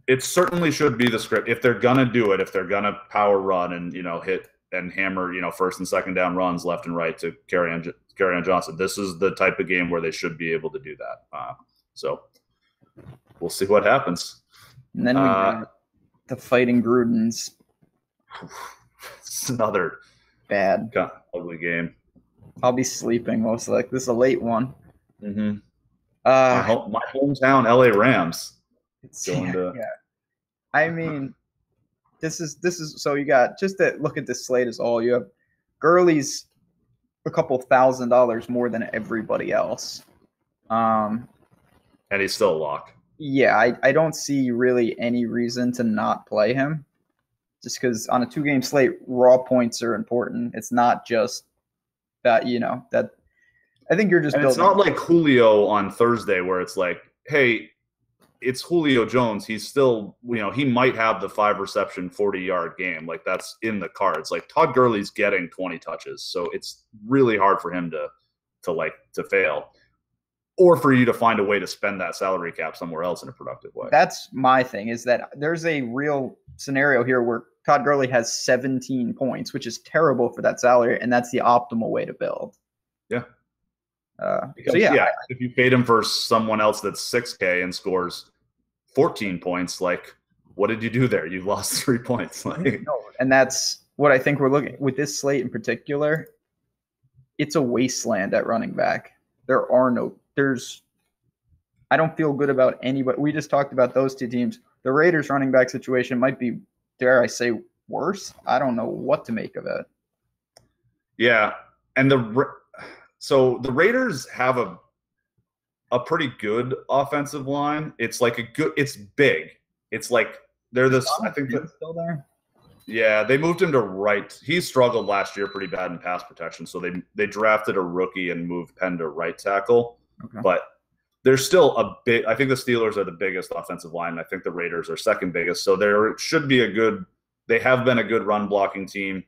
It certainly should be the script if they're gonna do it. If they're gonna power run and hit and hammer first and second down runs left and right to Kerryon Johnson, this is the type of game where they should be able to do that. So we'll see what happens. And then we got the Fighting Grudens. It's another bad, ugly game. I'll be sleeping most likely. This is a late one. Mm-hmm. My hometown, LA Rams. I mean, this is so you got just to look at this slate as all. You have Gurley's a couple $1,000 more than everybody else. And he's still a lock. Yeah, I don't see really any reason to not play him. Just because on a 2-game slate, raw points are important. It's not just that, that I think you're just building. It's not like Julio on Thursday where it's like, hey, it's Julio Jones. He's still, he might have the 5-reception, 40-yard game. Like, that's in the cards. Like, Todd Gurley's getting 20 touches. So it's really hard for him to fail. Or for you to find a way to spend that salary cap somewhere else in a productive way. That's my thing, is that there's a real scenario here where Todd Gurley has 17 points, which is terrible for that salary, and that's the optimal way to build. Yeah. If you paid him for someone else that's $6K and scores 14 points, like, what did you do there? You lost 3 points. And that's what I think we're looking with this slate in particular. It's a wasteland at running back. I don't feel good about anybody. We just talked about those two teams. The Raiders running back situation might be, dare I say, worse. I don't know what to make of it. Yeah. And so the Raiders have a pretty good offensive line. It's like it's big. It's like they're this. I think still there. Yeah, they moved him to right. He struggled last year pretty bad in pass protection, so they drafted a rookie and moved Penn to right tackle. Okay. But they're still a bit. I think the Steelers are the biggest offensive line. I think the Raiders are second biggest. So there should be they have been a good run blocking team.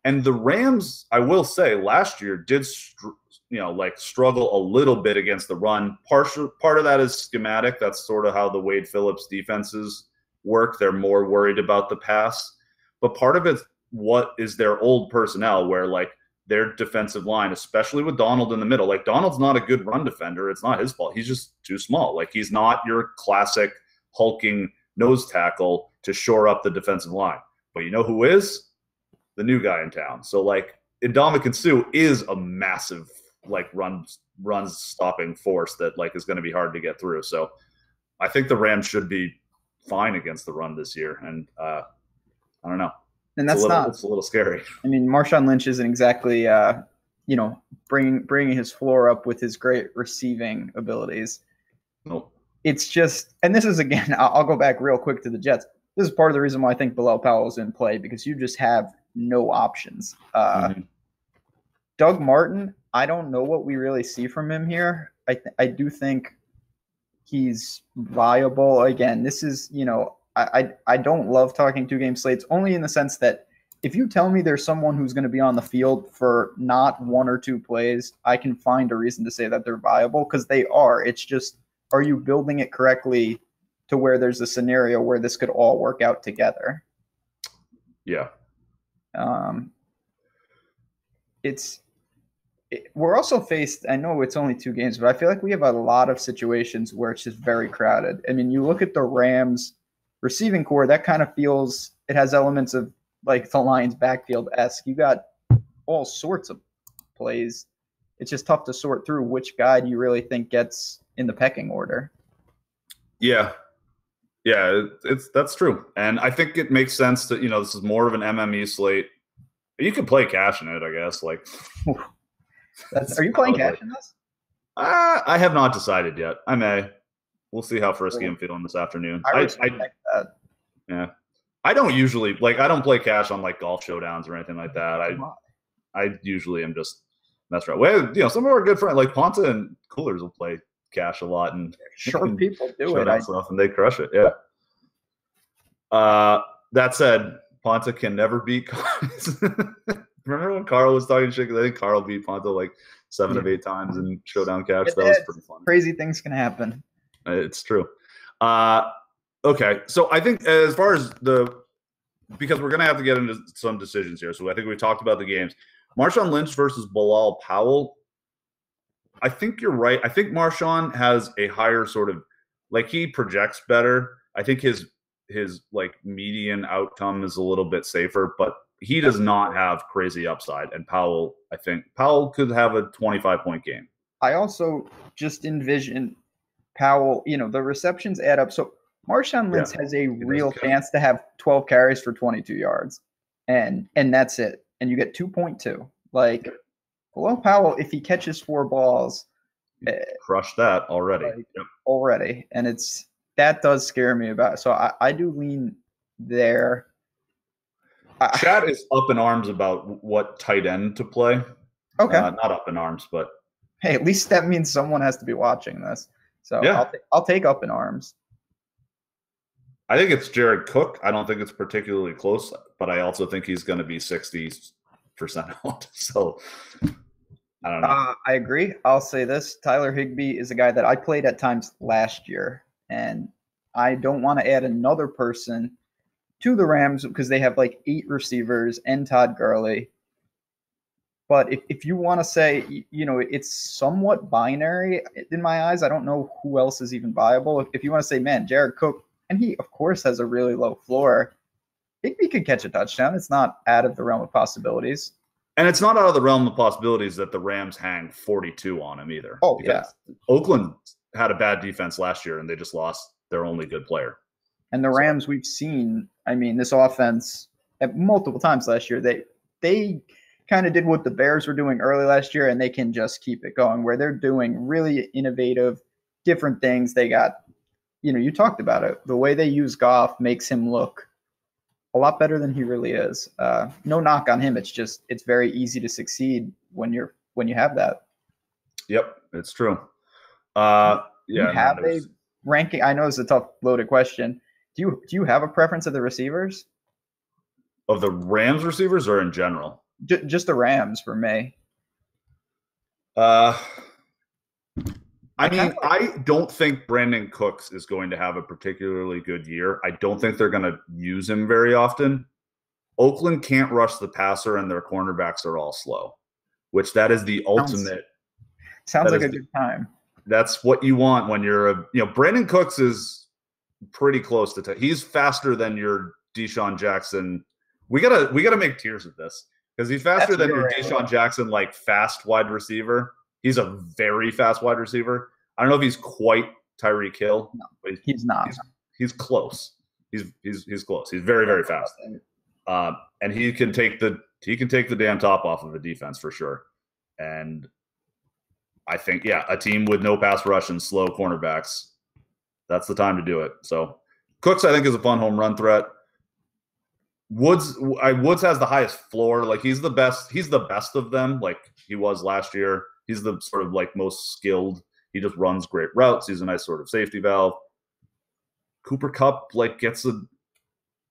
And the Rams, I will say, last year did struggle a little bit against the run. Part of that is schematic. That's sort of how the Wade Phillips defenses work. They're more worried about the pass. But part of it, what is their old personnel, where like their defensive line, especially with Donald in the middle, like Donald's not a good run defender. It's not his fault. He's just too small. Like, he's not your classic hulking nose tackle to shore up the defensive line. But you know who is? The new guy in town. So like Ndamukong Suh is a massive like runs stopping force that like is going to be hard to get through. So I think the Rams should be fine against the run this year. And I don't know. And it's a little scary. I mean, Marshawn Lynch isn't exactly, bringing his floor up with his great receiving abilities. Nope. It's just, and this is, again, I'll go back real quick to the Jets. This is part of the reason why I think Bilal Powell is in play, because you just have no options. Doug Martin, I don't know what we really see from him here. I do think he's viable. Again, this is, I don't love talking 2-game slates, only in the sense that if you tell me there's someone who's going to be on the field for not 1 or 2 plays, I can find a reason to say that they're viable, because they are. It's just, are you building it correctly to where there's a scenario where this could all work out together? Yeah. We're also faced, I know it's only 2 games, but I feel like we have a lot of situations where it's just very crowded. I mean, you look at the Rams receiving core, that kind of feels, it has elements of like the Lions backfield-esque. You got all sorts of plays. It's just tough to sort through which guy do you really think gets in the pecking order. Yeah. Yeah, that's true. And I think it makes sense that, this is more of an MME slate. You can play cash in it, I guess. Like, are you playing cash in this? I have not decided yet. I may. We'll see how frisky I'm feeling this afternoon. I respect that. Yeah. I don't usually I don't play cash on like golf showdowns or anything like that. I usually am just messing around. Well, some of our good friends like Ponta and Coolers will play cash a lot and Short people do it. Stuff and they crush it. Yeah. That said, Ponta can never beat Carl. Remember when Carl was talking shit? I think Carl beat Ponta like 7 of 8 times in Showdown Cash. That was pretty fun. Crazy things can happen. It's true. Okay, so I think as far as because we're going to have to get into some decisions here. So I think we talked about the games. Marshawn Lynch versus Bilal Powell. I think you're right. I think Marshawn has a higher sort of, like, he projects better. I think his like median outcome is a little bit safer, but he does not have crazy upside. And I think Powell could have a 25-point game. I also just envision Powell, the receptions add up. So Marshawn Lynch has a real chance to have 12 carries for 22 yards. And that's it. And you get 2.2. Like, Bilal Powell, if he catches 4 balls, crush that already. Already. And that does scare me about it. So I do lean there. Chad is up in arms about what tight end to play. Okay. Not up in arms, but hey, at least that means someone has to be watching this. So yeah. I'll take up in arms. I think it's Jared Cook. I don't think it's particularly close, but I also think he's going to be 60% out. So I don't know. I agree. I'll say this. Tyler Higbee is a guy that I played at times last year, and I don't want to add another person to the Rams because they have like 8 receivers and Todd Gurley. But if you want to say, it's somewhat binary in my eyes. I don't know who else is even viable. If you want to say, man, Jared Cook, and he, of course, has a really low floor, Higbee could catch a touchdown. It's not out of the realm of possibilities. And it's not out of the realm of possibilities that the Rams hang 42 on him either. Oh, yeah. Oakland had a bad defense last year, and they just lost their only good player. And the Rams, we've seen, this offense at multiple times last year, they kind of did what the Bears were doing early last year, and they can just keep it going where they're doing really innovative, different things. They got, you talked about it. The way they use Goff makes him look a lot better than he really is. No knock on him. It's very easy to succeed when you have that. Yep, it's true. Yeah. You have a ranking. I know it's a tough, loaded question. Do you have a preference of the receivers? Of the Rams receivers or in general? Just the Rams for me. I don't think Brandon Cooks is going to have a particularly good year. I don't think they're going to use him very often. Oakland can't rush the passer, and their cornerbacks are all slow, which that is the ultimate. Sounds like a good time. That's what you want when you're Brandon Cooks is pretty close to he's faster than your Deshaun Jackson. We gotta make tiers of this because he's faster than your Deshaun Jackson, like fast wide receiver. He's a very fast wide receiver. I don't know if he's quite Tyreek Hill. No, but he's not. He's close. He's close. He's very, very fast. And he can take the damn top off of a defense for sure. And I think, a team with no pass rush and slow cornerbacks, that's the time to do it. So Cooks, I think, is a fun home run threat. Woods has the highest floor. Like he's the best of them. Like he was last year. He's the sort of like most skilled. He just runs great routes. He's a nice sort of safety valve. Cooper Kupp gets a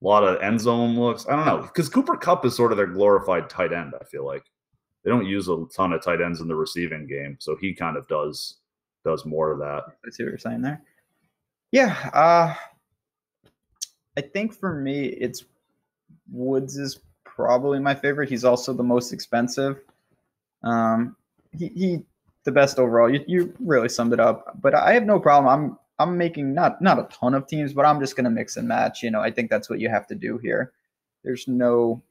lot of end zone looks. I don't know, because Cooper Kupp is sort of their glorified tight end. I feel like they don't use a ton of tight ends in the receiving game, so he kind of does more of that. I see what you're saying there. Yeah, I think for me, it's Woods is probably my favorite. He's also the most expensive. He the best overall. You really summed it up. But I have no problem. I'm making not a ton of teams, but I'm just going to mix and match. I think that's what you have to do here. There's no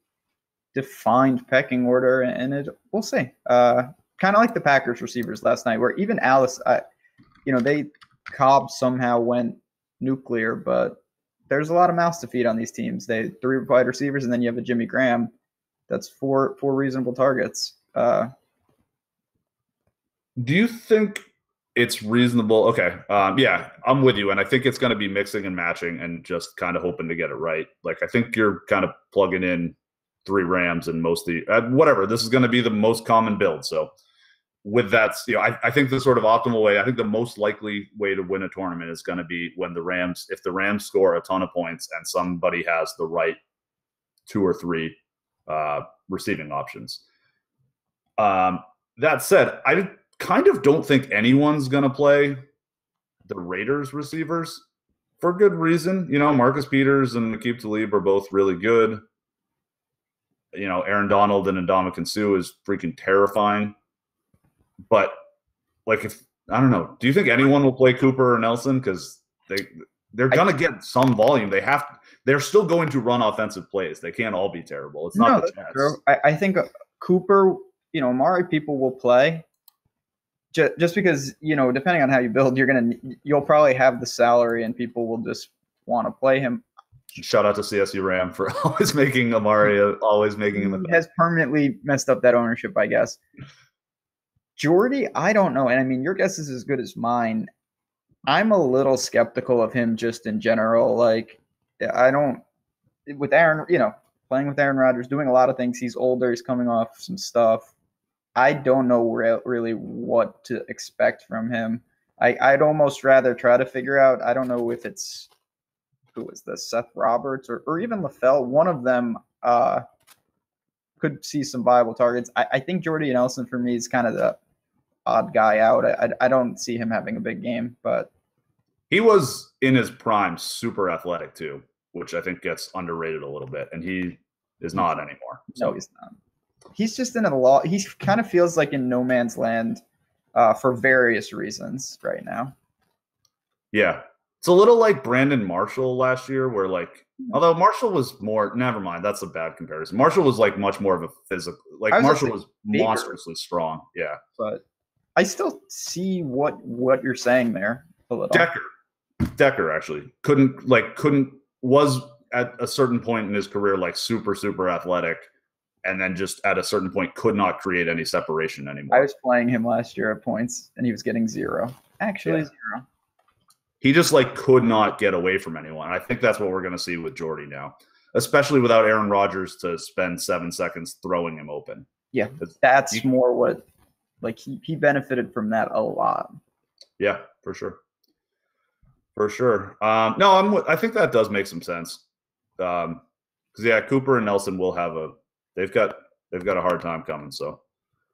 defined pecking order, and we'll see. Kind of like the Packers receivers last night, where even Alice, Cobb somehow went nuclear, but there's a lot of mouths to feed on these teams. They 3 wide receivers, and then you have a Jimmy Graham. That's four reasonable targets. Do you think it's reasonable? Okay. Yeah, I'm with you. And I think it's going to be mixing and matching and just kind of hoping to get it right. Like, I think you're kind of plugging in 3 Rams and whatever. This is going to be the most common build. So with that, I think the sort of optimal way, I think the most likely way to win a tournament is going to be when if the Rams score a ton of points and somebody has the right 2 or 3 receiving options. That said, I kind of don't think anyone's going to play the Raiders receivers for good reason. Marcus Peters and Aqib Talib are both really good. Aaron Donald and Ndamukong Suh is freaking terrifying. But I don't know. Do you think anyone will play Cooper or Nelson? Because they're gonna get some volume. They're still going to run offensive plays. They can't all be terrible. It's not the Jets. I think Cooper, Amari people will play. Just because, depending on how you build, you'll probably have the salary and people will just want to play him. Shout out to CSU Ram for always making Amari, always making him. He has permanently messed up that ownership, I guess. Jordy, I don't know. And I mean, your guess is as good as mine. I'm a little skeptical of him just in general. With Aaron, playing with Aaron Rodgers, doing a lot of things. He's older. He's coming off some stuff. I don't know really what to expect from him. I'd almost rather try to figure out. I don't know if it's, who is this, Seth Roberts or even LaFell. One of them could see some viable targets. I think Jordy Nelson for me is kind of the odd guy out. I don't see him having a big game, but he was in his prime super athletic too, which I think gets underrated a little bit, and he is not anymore. So. No, he's not. He's just in a lot. He kind of feels like in no man's land for various reasons right now. Yeah. It's a little like Brandon Marshall last year where although Marshall was more, never mind, that's a bad comparison. Marshall was much more of a physical, Marshall was monstrously strong. Yeah. But I still see what you're saying there a little. Decker actually was at a certain point in his career super, super athletic, and then just at a certain point could not create any separation anymore. I was playing him last year at points, and he was getting 0. Actually, 0. He just could not get away from anyone. I think that's what we're going to see with Jordy now, especially without Aaron Rodgers to spend 7 seconds throwing him open. Yeah, that's more what he benefited from that a lot. Yeah, for sure. For sure. I think that does make some sense. Because Cooper and Nelson will have they've got a hard time coming. So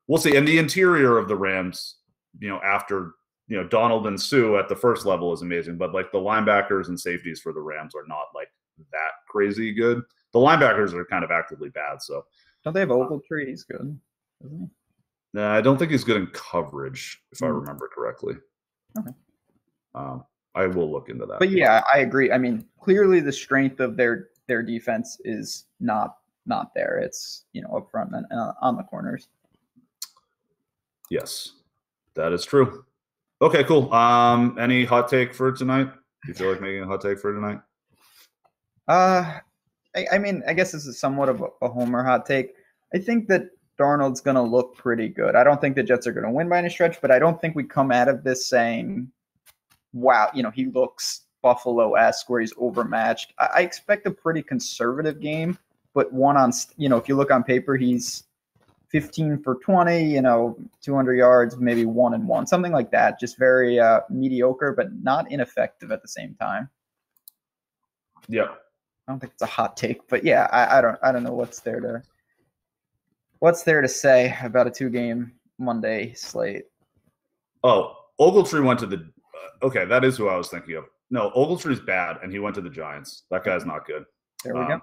we'll see. And the interior of the Rams, after Donald and Suh at the first level is amazing, but the linebackers and safeties for the Rams are not that crazy good. The linebackers are kind of actively bad. So don't they have Ogletree? He's good, isn't he? No, I don't think he's good in coverage, if I remember correctly. Okay. I will look into that. But yeah, I agree. I mean, clearly the strength of their defense is not there. It's up front and on the corners. Yes, that is true. Okay, cool. Any hot take for tonight? Do you feel like making a hot take for tonight? I mean, I guess this is somewhat of a homer hot take. I think that Darnold's going to look pretty good. I don't think the Jets are going to win by any stretch, but I don't think we come out of this saying, wow, he looks Buffalo-esque where he's overmatched. I expect a pretty conservative game, but one on, if you look on paper, he's 15 for 20, 200 yards, maybe 1-1, something like that. Just very mediocre, but not ineffective at the same time. Yeah. I don't think it's a hot take, but yeah, I don't know what's there to say about a 2-game Monday slate. Oh, Ogletree went to the okay, that is who I was thinking of. No, Ogletree's bad, and he went to the Giants. That guy's not good. There we go.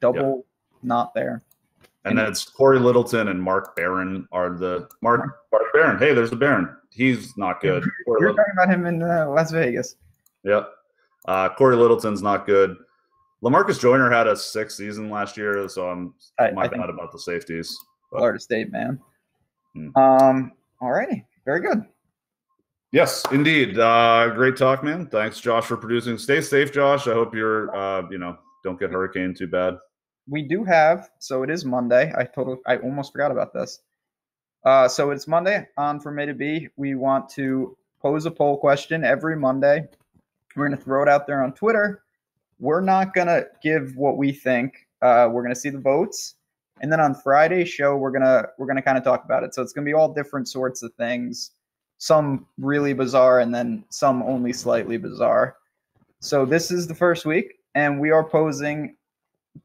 Double not there. And then it's Corey Littleton and Mark Barron are the Mark Barron. Hey, there's the Barron. He's not good. You're talking about him in Las Vegas. Yep. Corey Littleton's not good. LaMarcus Joyner had a 6th season last year, so I'm bad about the safeties. Florida State, man. All righty. Very good. Yes, indeed. Great talk, man. Thanks, Josh, for producing. Stay safe, Josh. I hope you're, don't get hurricane too bad. We do have, so it is Monday. I almost forgot about this. So it's Monday on From A to B. We want to pose a poll question every Monday. We're going to throw it out there on Twitter. We're not going to give what we think. We're going to see the votes. And then on Friday's show, we're gonna kind of talk about it. So it's gonna be all different sorts of things, some really bizarre, and then some only slightly bizarre. So this is the first week, and we are posing: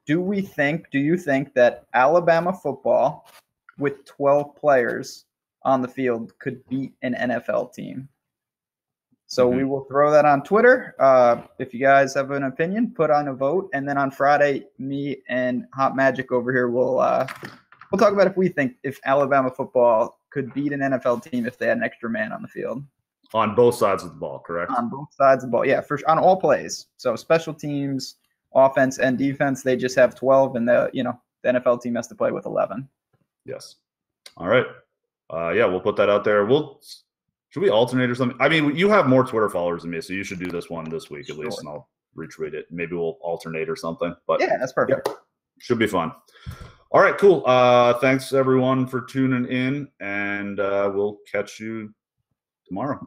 do you think that Alabama football with 12 players on the field could beat an NFL team? So we will throw that on Twitter. If you guys have an opinion, put on a vote, and then on Friday, me and Hot Magic over here will talk about if Alabama football could beat an NFL team if they had an extra man on the field. On both sides of the ball, correct? On both sides of the ball, yeah, on all plays. So special teams, offense, and defense, they just have 12, and the NFL team has to play with 11. Yes. All right. Yeah, we'll put that out there. Should we alternate or something? I mean, you have more Twitter followers than me, so you should do this one this week at least, and I'll retweet it. Maybe we'll alternate or something. But yeah, that's perfect. Yeah, should be fun. All right, cool. Thanks everyone for tuning in, and we'll catch you tomorrow.